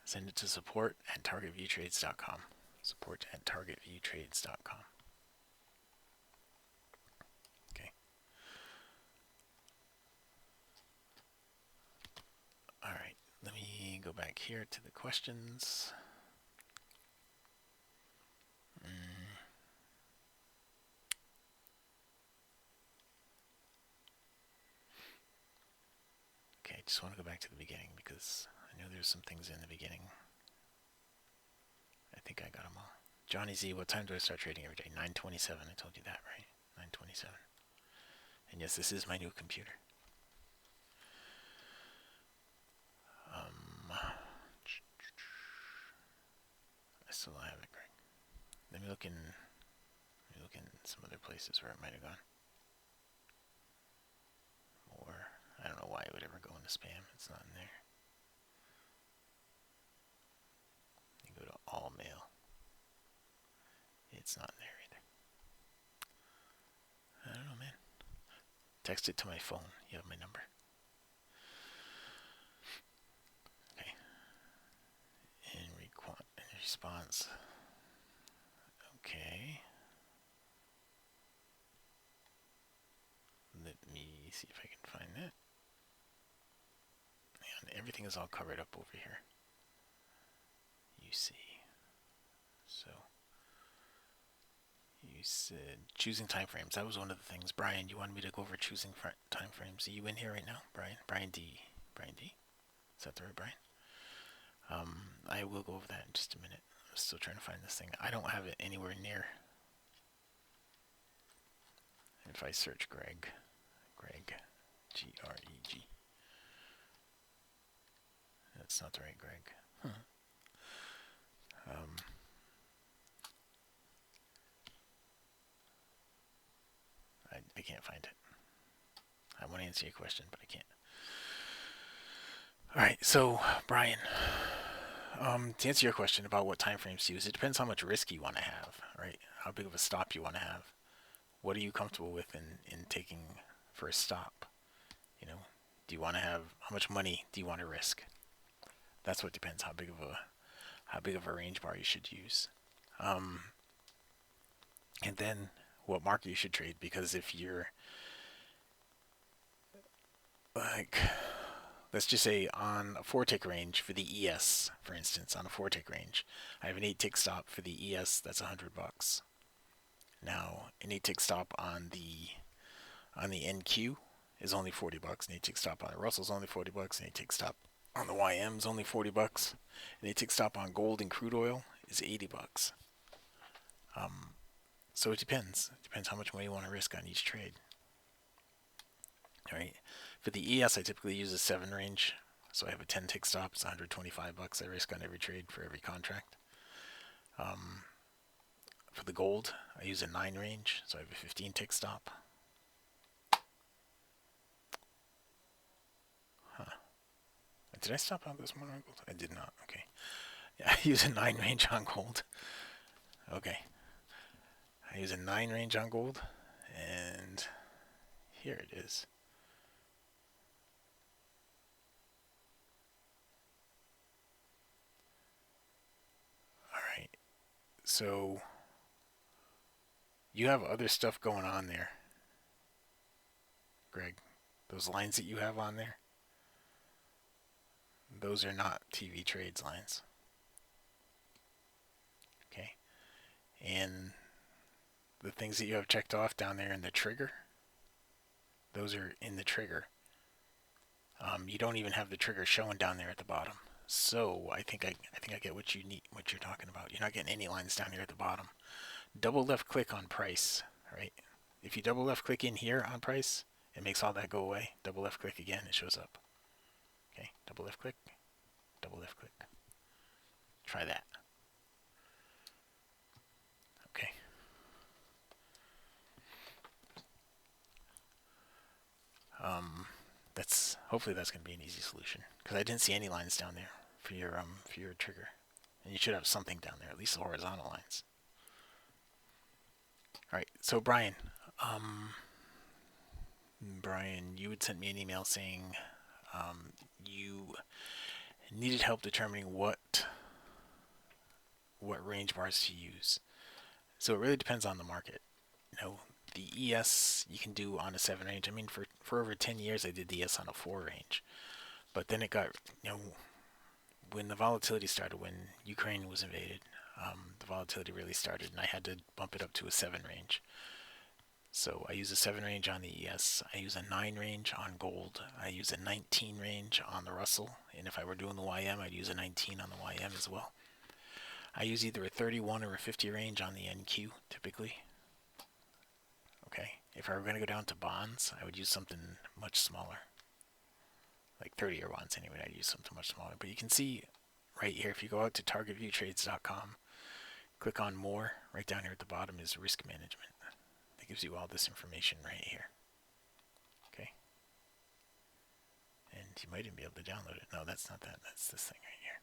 Send it to support@targetviewtrades.com. Support@targetviewtrades.com. Okay. All right. Let me go back here to the questions. Okay, I just want to go back to the beginning because I know there's some things in the beginning. I think I got them all. Johnny Z, what time do I start trading every day? 9:27. I told you that, right? 9:27. And yes, this is my new computer. I still don't have it, Greg. Let me look in some other places where it might have gone. Or I don't know why it would ever go into spam. It's not in there. You go to all mail. It's not in there either. I don't know, man. Text it to my phone. You have my number. Okay. In response. Okay. Let me see if I can find that. And everything is all covered up over here. You see. So you said choosing timeframes. That was one of the things. Brian, you wanted me to go over choosing timeframes. Are you in here right now, Brian? Brian D. Is that the right Brian? I will go over that in just a minute. I'm still trying to find this thing. I don't have it anywhere near. If I search Greg, Greg, that's not the right Greg. Huh. I can't find it. I want to answer your question, but I can't. All right, so Brian, to answer your question about what time frames to use, it depends how much risk you want to have, right? How big of a stop you want to have. What are you comfortable with in taking for a stop? You know, do you want to have, how much money do you want to risk? That's what depends how big of a range bar you should use. And then what market you should trade, because if you're like, let's just say on a 4-tick range for the ES, for instance, on a 4-tick range, I have an 8-tick stop for the ES, that's $100. Now, an 8-tick stop on the NQ is only $40. An 8-tick stop on the Russell is only $40. An 8-tick stop on the YM is only $40. An 8-tick stop on gold and crude oil is $80. So it depends. It depends how much money you want to risk on each trade. All right. For the ES, I typically use a 7 range. So I have a 10 tick stop. It's $125 I risk on every trade for every contract. For the gold, I use a 9 range. So I have a 15 tick stop. Huh. Did I stop out this morning on gold? I did not. Okay. Yeah, I use a 9 range on gold. Okay. I use a 9 range on gold. And here it is. Alright. So you have other stuff going on there, Greg. Those lines that you have on there, those are not TV trades lines. Okay. And the things that you have checked off down there in the trigger, those are in the trigger. You don't even have the trigger showing down there at the bottom. So I think I get what you need, what you're talking about. You're not getting any lines down here at the bottom. Double left click on price, right? If you double left click in here on price, it makes all that go away. Double left click again, it shows up. Okay, double left click, double left click. Try that. Okay. Hopefully that's going to be an easy solution, because I didn't see any lines down there for your trigger, and you should have something down there, at least the horizontal lines. All right, so Brian, you had sent me an email saying you needed help determining what range bars to use. So it really depends on the market. The ES you can do on a 7 range. I mean, for over 10 years I did the ES on a 4 range. But then it got, when the volatility started, when Ukraine was invaded, the volatility really started, and I had to bump it up to a 7 range. So I use a 7 range on the ES. I use a 9 range on gold. I use a 19 range on the Russell. And if I were doing the YM, I'd use a 19 on the YM as well. I use either a 31 or a 50 range on the NQ, typically. Okay, if I were going to go down to bonds, I would use something much smaller. Like 30-year bonds anyway, I'd use something much smaller. But you can see right here, if you go out to targetviewtrades.com, click on more, right down here at the bottom is risk management. That gives you all this information right here. Okay. And you might even be able to download it. No, that's not that. That's this thing right here.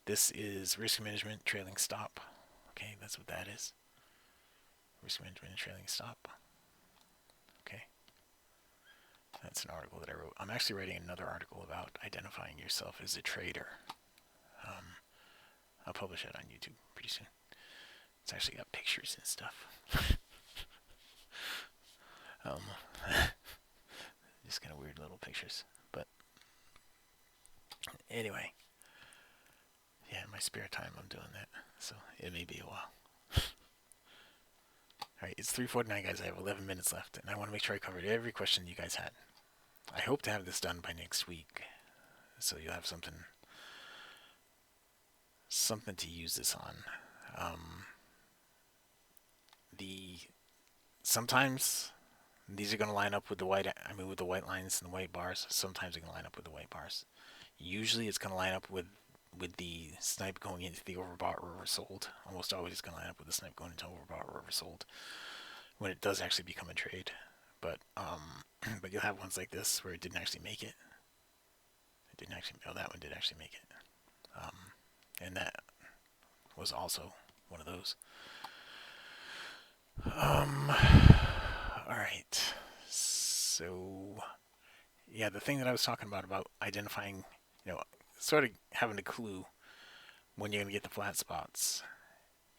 This is risk management trailing stop. Okay, that's what that is. Risk management and trailing stop. Okay. That's an article that I wrote. I'm actually writing another article about identifying yourself as a trader. I'll publish it on YouTube pretty soon. It's actually got pictures and stuff. Just kind of weird little pictures. But anyway, yeah, in my spare time I'm doing that. So it may be a while. Alright, it's 3:49, guys. I have 11 minutes left, and I want to make sure I covered every question you guys had. I hope to have this done by next week, so you'll have something to use this on. Sometimes these are going to line up with the white lines and the white bars. Sometimes they're going to line up with the white bars. Usually it's going to line up with the snipe going into the overbought or oversold. Almost always it's going to line up with the snipe going into overbought or oversold when it does actually become a trade. But but you'll have ones like this where it didn't actually make it. That one did actually make it. And that was also one of those. Alright. So yeah, the thing that I was talking about identifying, sort of having a clue when you're going to get the flat spots.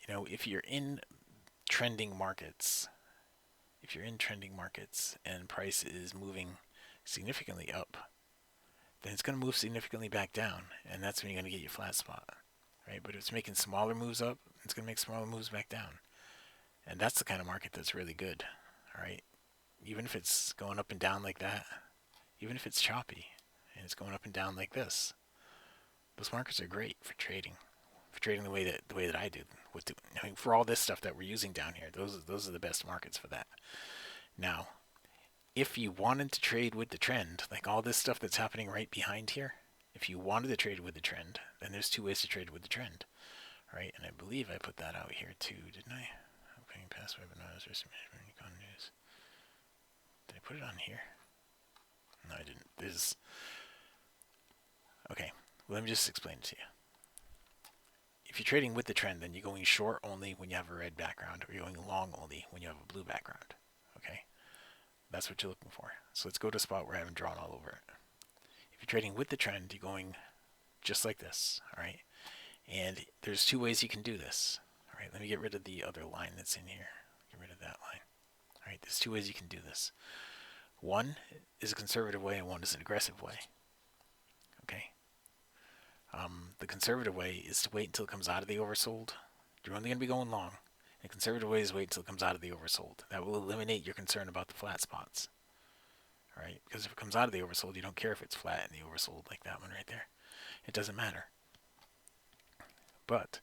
If you're in trending markets, and price is moving significantly up, then it's going to move significantly back down, and that's when you're going to get your flat spot, right? But if it's making smaller moves up, it's going to make smaller moves back down, and that's the kind of market that's really good, all right? Even if it's going up and down like that, even if it's choppy and it's going up and down like this, those markets are great for trading. The way that I do. For all this stuff that we're using down here, those are the best markets for that. Now, if you wanted to trade with the trend, like all this stuff that's happening right behind here, if you wanted to trade with the trend, then there's two ways to trade with the trend, right? And I believe I put that out here too, didn't I? Opening past webinars, risk management, econ news. Did I put it on here? No, I didn't. There's okay. Well, let me just explain it to you. If you're trading with the trend, then you're going short only when you have a red background, or you're going long only when you have a blue background. Okay, that's what you're looking for. So let's go to a spot where I haven't drawn all over it. If you're trading with the trend, you're going just like this. All right, and there's two ways you can do this. All right, let me get rid of the other line that's in here. Get rid of that line. All right, there's two ways you can do this. One is a conservative way, and one is an aggressive way. Okay. The conservative way is to wait until it comes out of the oversold. You're only going to be going long. The conservative way is wait until it comes out of the oversold. That will eliminate your concern about the flat spots. All right, because if it comes out of the oversold, you don't care if it's flat in the oversold like that one right there. It doesn't matter. But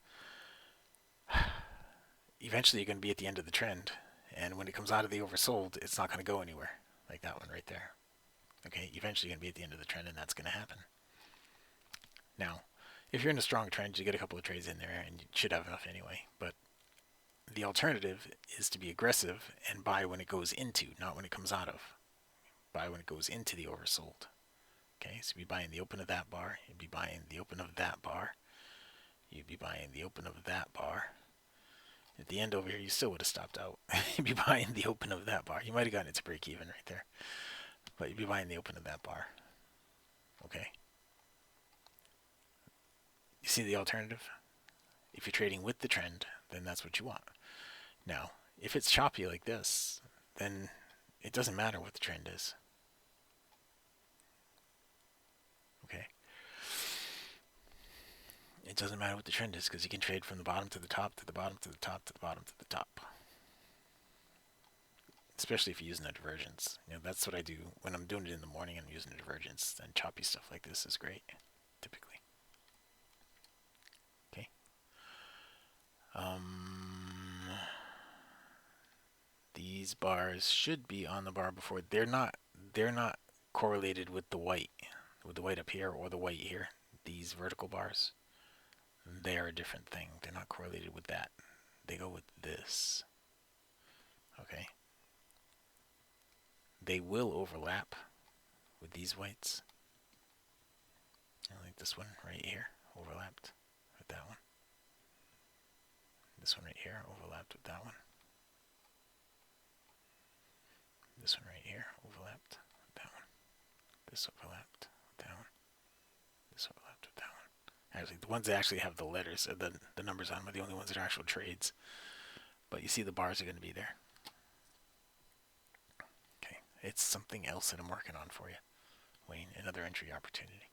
eventually you're going to be at the end of the trend, and when it comes out of the oversold, it's not going to go anywhere like that one right there. Okay, eventually you're going to be at the end of the trend, and that's going to happen. Now, if you're in a strong trend, you get a couple of trades in there, and you should have enough anyway. But the alternative is to be aggressive and buy when it goes into, not when it comes out of. Buy when it goes into the oversold. Okay, so you'd be buying the open of that bar, you'd be buying the open of that bar, you'd be buying the open of that bar. At the end over here, you still would have stopped out. You'd be buying the open of that bar. You might have gotten it to break even right there, but you'd be buying the open of that bar. Okay. You see the alternative? If you're trading with the trend, then that's what you want. Now, if it's choppy like this, then it doesn't matter what the trend is. Okay? It doesn't matter what the trend is because you can trade from the bottom to the top, to the bottom to the top, to the bottom to the top. Especially if you're using a divergence. You know, that's what I do when I'm doing it in the morning and I'm using a divergence. Then choppy stuff like this is great, typically. Okay. These bars should be on the bar before. They're not correlated with the white up here or the white here. These vertical bars, they are a different thing. They're not correlated with that. They go with this. Okay. They will overlap with these whites. Like this one right here overlapped with that one. This one right here overlapped with that one. This one right here overlapped with that one. This overlapped with that one. This overlapped with that one. Actually, the ones that actually have the letters, the numbers on them are the only ones that are actual trades. But you see the bars are going to be there. Okay, it's something else that I'm working on for you, Wayne. Another entry opportunity.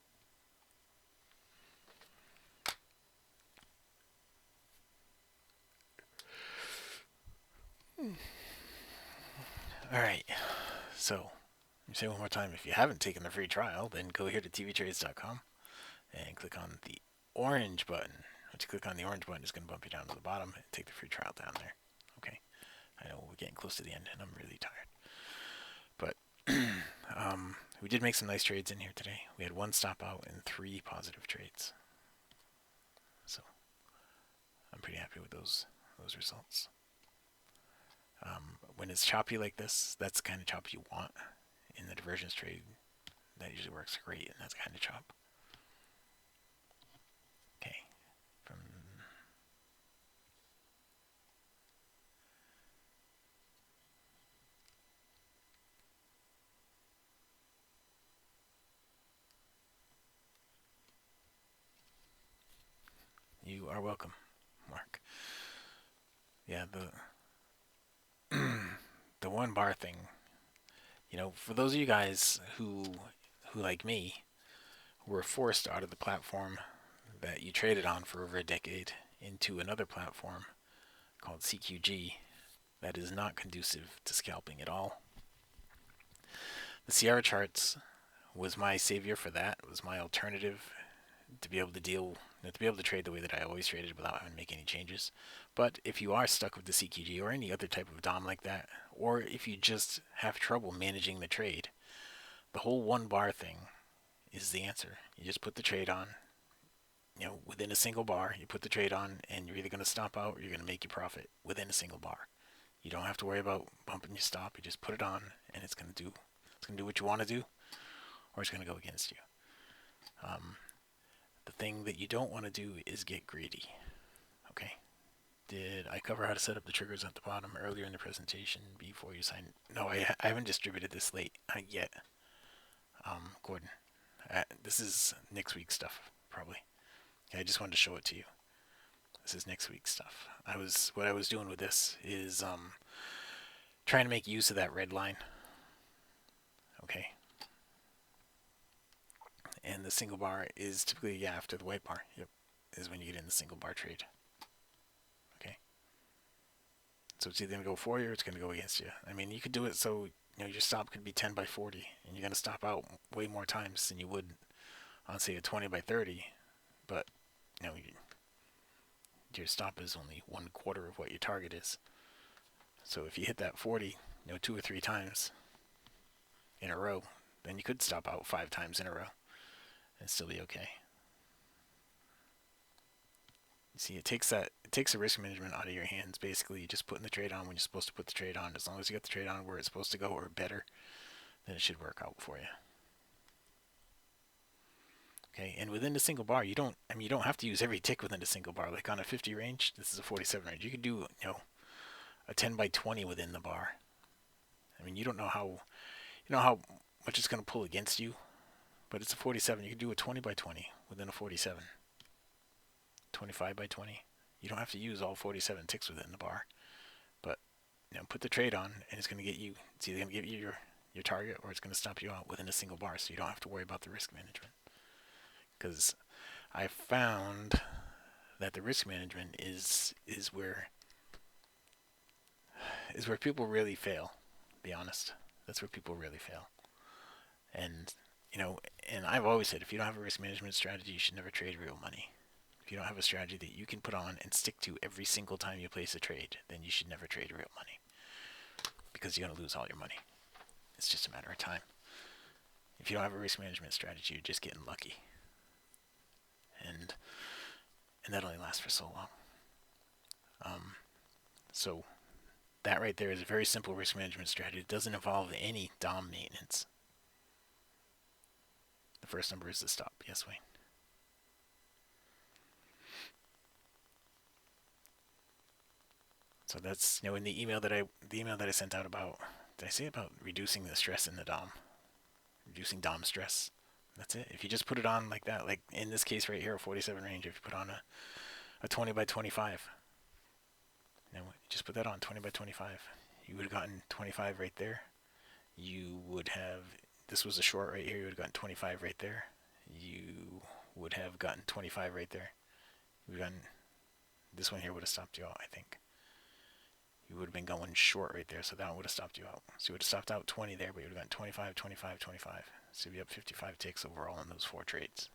All right, so let me say one more time, if you haven't taken the free trial, then go here to tvtrades.com and click on the orange button. Once you click on the orange button, it's going to bump you down to the bottom and take the free trial down there. Okay, I know we're getting close to the end and I'm really tired. But we did make some nice trades in here today. We had one stop out and 3 positive trades. So I'm pretty happy with those results. When it's choppy like this, that's the kind of chop you want in the divergence trade. That usually works great, and that's the kind of chop. Okay, from you are welcome, Mark. Yeah, the one bar thing. You know, for those of you guys who like me were forced out of the platform that you traded on for over a decade into another platform called CQG that is not conducive to scalping at all. The Sierra charts was my savior for that. It was my alternative to be able to deal, to be able to trade the way that I always traded without having to make any changes. But if you are stuck with the CQG or any other type of DOM like that, or if you just have trouble managing the trade, the whole one bar thing is the answer. You just put the trade on, within a single bar, you put the trade on, and you're either going to stop out or you're going to make your profit within a single bar. You don't have to worry about bumping your stop. You just put it on, and it's going to do what you want to do, or it's going to go against you. The thing that you don't want to do is get greedy. Okay. Did I cover how to set up the triggers at the bottom earlier in the presentation before you sign? No, I haven't distributed this late yet. Gordon, this is next week's stuff, probably. Okay, I just wanted to show it to you. This is next week's stuff. What I was doing with this is trying to make use of that red line. Okay. And the single bar is typically after the white bar. Yep, is when you get in the single bar trade. Okay. So it's either going to go for you or it's going to go against you. I mean, you could do it so your stop could be 10 by 40, and you're going to stop out way more times than you would on, say, a 20 by 30. But your stop is only 1/4 of what your target is. So if you hit that 40, 2 or 3 times in a row, then you could stop out 5 times in a row and still be okay. You see, it takes the risk management out of your hands. Basically, you just putting the trade on when you're supposed to put the trade on. As long as you get the trade on where it's supposed to go or better, then it should work out for you. Okay, and within the single bar, you don't have to use every tick within the single bar. Like on a 50 range, this is a 47 range. You could do a 10 by 20 within the bar. I mean, you don't know how much it's going to pull against you, but it's a 47. You could do a 20 by 20 within a 47. 25 by 20. You don't have to use all 47 ticks within the bar, but put the trade on, and it's going to get you. It's either going to get you your target, or it's going to stop you out within a single bar, so you don't have to worry about the risk management. Because I found that the risk management is where people really fail. To be honest, that's where people really fail. And and I've always said, if you don't have a risk management strategy, you should never trade real money. If you don't have a strategy that you can put on and stick to every single time you place a trade, then you should never trade real money, because you're going to lose all your money. It's just a matter of time. If you don't have a risk management strategy, you're just getting lucky. And that only lasts for so long. So that right there is a very simple risk management strategy. It doesn't involve any DOM maintenance. The first number is the stop. Yes, Wayne. So that's in the email that I sent out about, did I say about reducing the stress in the DOM? Reducing DOM stress. That's it. If you just put it on like that, like in this case right here, a 47 range, if you put on a 20 by 25, just put that on 20 by 25, you would have gotten 25 right there. You would have, this was a short right here, you would have gotten 25 right there. You would have gotten 25 right there. You would have gotten, this one here would have stopped you out, I think. You would have been going short right there, so that one would have stopped you out. So you would have stopped out 20 there, but you would have gotten 25, 25, 25. So you'd be up 55 ticks overall in those 4 trades.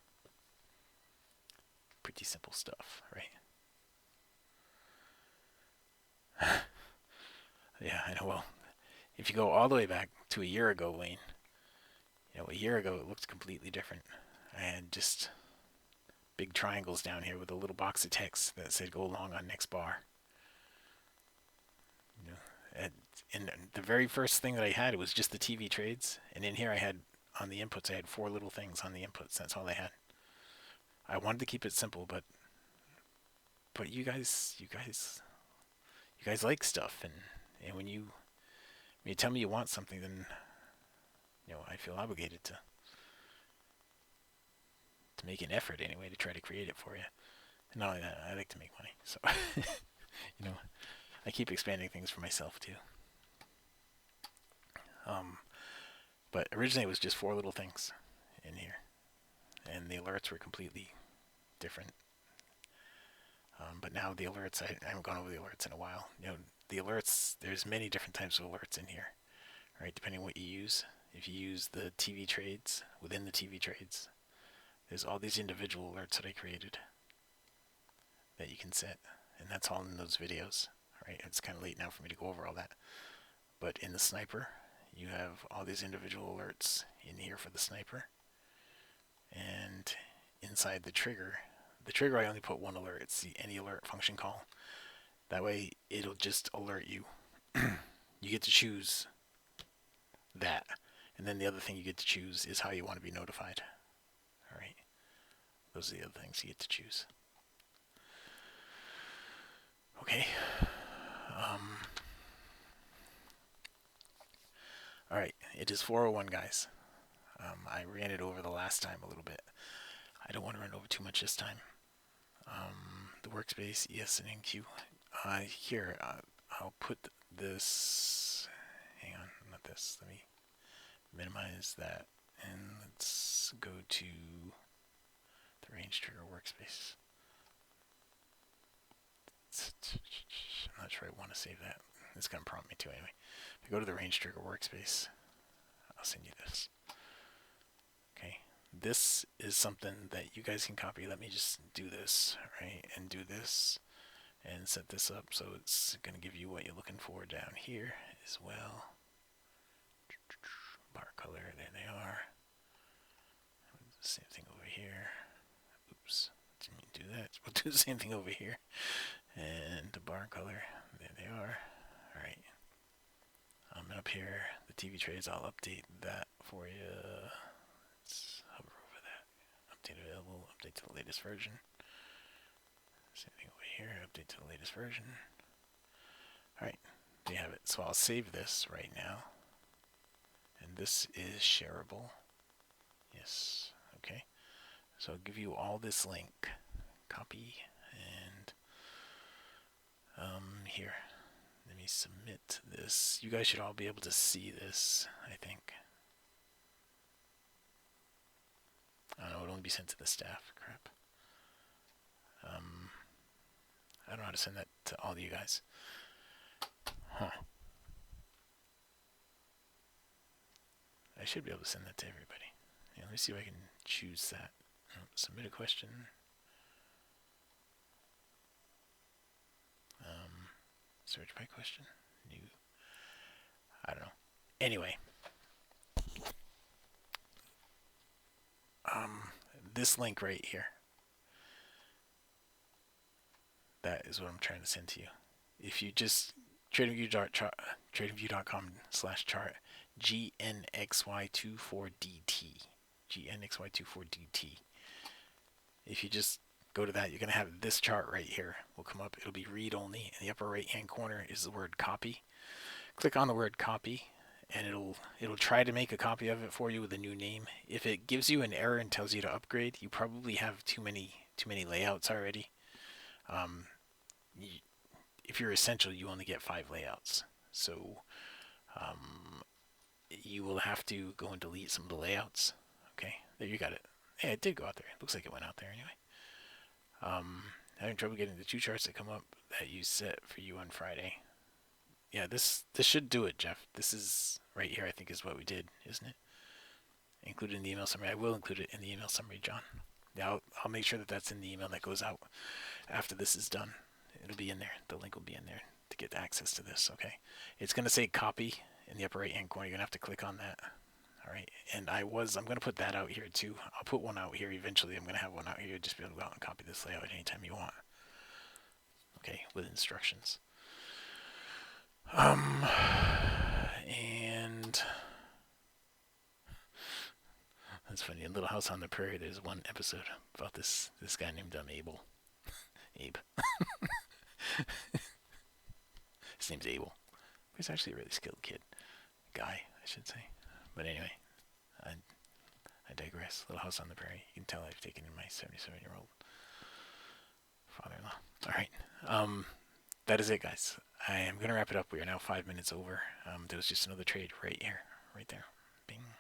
Pretty simple stuff, right? Yeah, I know. Well, if you go all the way back to a year ago, Wayne, a year ago it looked completely different. I had just big triangles down here with a little box of text that said go long on next bar. And the very first thing that I had, it was just the TV trades, and in here I had, on the inputs, I had 4 little things on the inputs. That's all I had. I wanted to keep it simple, but you guys like stuff, and when you tell me you want something, then I feel obligated to make an effort anyway to try to create it for you. And not only that, I like to make money, so I keep expanding things for myself too. But originally it was just 4 little things in here, and the alerts were completely different. But now the alerts, I haven't gone over the alerts in a while. The alerts, there's many different types of alerts in here, right? Depending on what you use. If you use the TV trades, within the TV trades, there's all these individual alerts that I created. that you can set, and that's all in those videos. Right? It's kind of late now for me to go over all that. But in the sniper, you have all these individual alerts in here for the sniper. And inside the trigger I only put one alert. It's the any alert function call. That way it'll just alert you. You get to choose that. And then the other thing you get to choose is how you want to be notified. Alright. Those are the other things you get to choose. Okay. Alright, it is 4:01, guys. I ran it over the last time a little bit. I don't want to run over too much this time. The workspace, yes, and NQ. Here, I'll put this. Hang on, not this. Let me minimize that, and let's go to the range trigger workspace. I'm not sure I want to save that. It's going to prompt me to anyway. If I go to the range trigger workspace, I'll send you this. Okay, this is something that you guys can copy. Let me just do this, right, and do this, and set this up so it's going to give you what you're looking for down here as well. Bar color, there they are. Same thing over here. Oops, didn't mean to do that. We'll do the same thing over here. And the bar color, there they are. Alright. And up here, the TV trays, I'll update that for you. Let's hover over that. Update available, update to the latest version. Same thing over here, update to the latest version. Alright, there you have it. So I'll save this right now. And this is shareable. Yes, okay. So I'll give you all this link. Copy and here. Let me submit this. You guys should all be able to see this, I think. I don't know, it'll only be sent to the staff. Crap. I don't know how to send that to all of you guys. Huh. I should be able to send that to everybody. Yeah, let me see if I can choose that. Submit a question. Search by question. New. I don't know. Anyway. This link right here. That is what I'm trying to send to you. If you just tradingview.com/chart GNXY24DT. GNXY24DT. If you just go to that, you're going to have this chart right here will come up. It'll be read only. In the upper right hand corner is the word copy. Click on the word copy and it'll try to make a copy of it for you with a new name. If it gives you an error and tells you to upgrade, you probably have too many layouts already. If you're essential, you only get 5 layouts. So you will have to go and delete some of the layouts. Okay, there you got it. Hey, it did go out there. It looks like it went out there anyway. Having trouble getting the 2 charts that come up that you set for you on Friday. Yeah, this should do it, Jeff. This is right here, I think, is what we did, isn't it? Included in the email summary. I will include it in the email summary, John. Yeah, I'll make sure that that's in the email that goes out after this is done. It'll be in there. The link will be in there to get access to this, okay? It's going to say copy in the upper right-hand corner. You're going to have to click on that. All right, and I'm going to put that out here too. I'll put one out here eventually. I'm going to have one out here. Just be able to go out and copy this layout anytime you want. Okay, with instructions. And that's funny. In Little House on the Prairie, there's one episode about this guy named Abel. Abe. His name's Abel. He's actually a really skilled kid. Guy, I should say. But anyway, I digress. Little House on the Prairie. You can tell I've taken in my 77-year-old father-in-law. Alright. That is it, guys. I am going to wrap it up. We are now 5 minutes over. There was just another trade right here. Right there. Bing.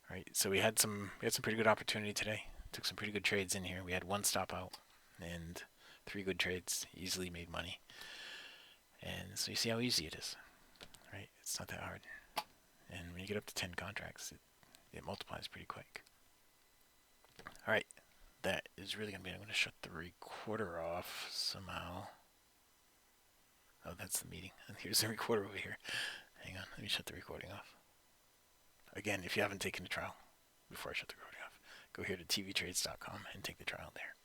Alright, so we had some pretty good opportunity today. Took some pretty good trades in here. We had 1 stop out and 3 good trades. Easily made money. And so you see how easy it is. Right? It's not that hard. And when you get up to 10 contracts, it multiplies pretty quick. Alright, that is really going to be, I'm going to shut the recorder off somehow. Oh, that's the meeting. And here's the recorder over here. Hang on, let me shut the recording off. Again, if you haven't taken the trial, before I shut the recording off, go here to tvtrades.com and take the trial there.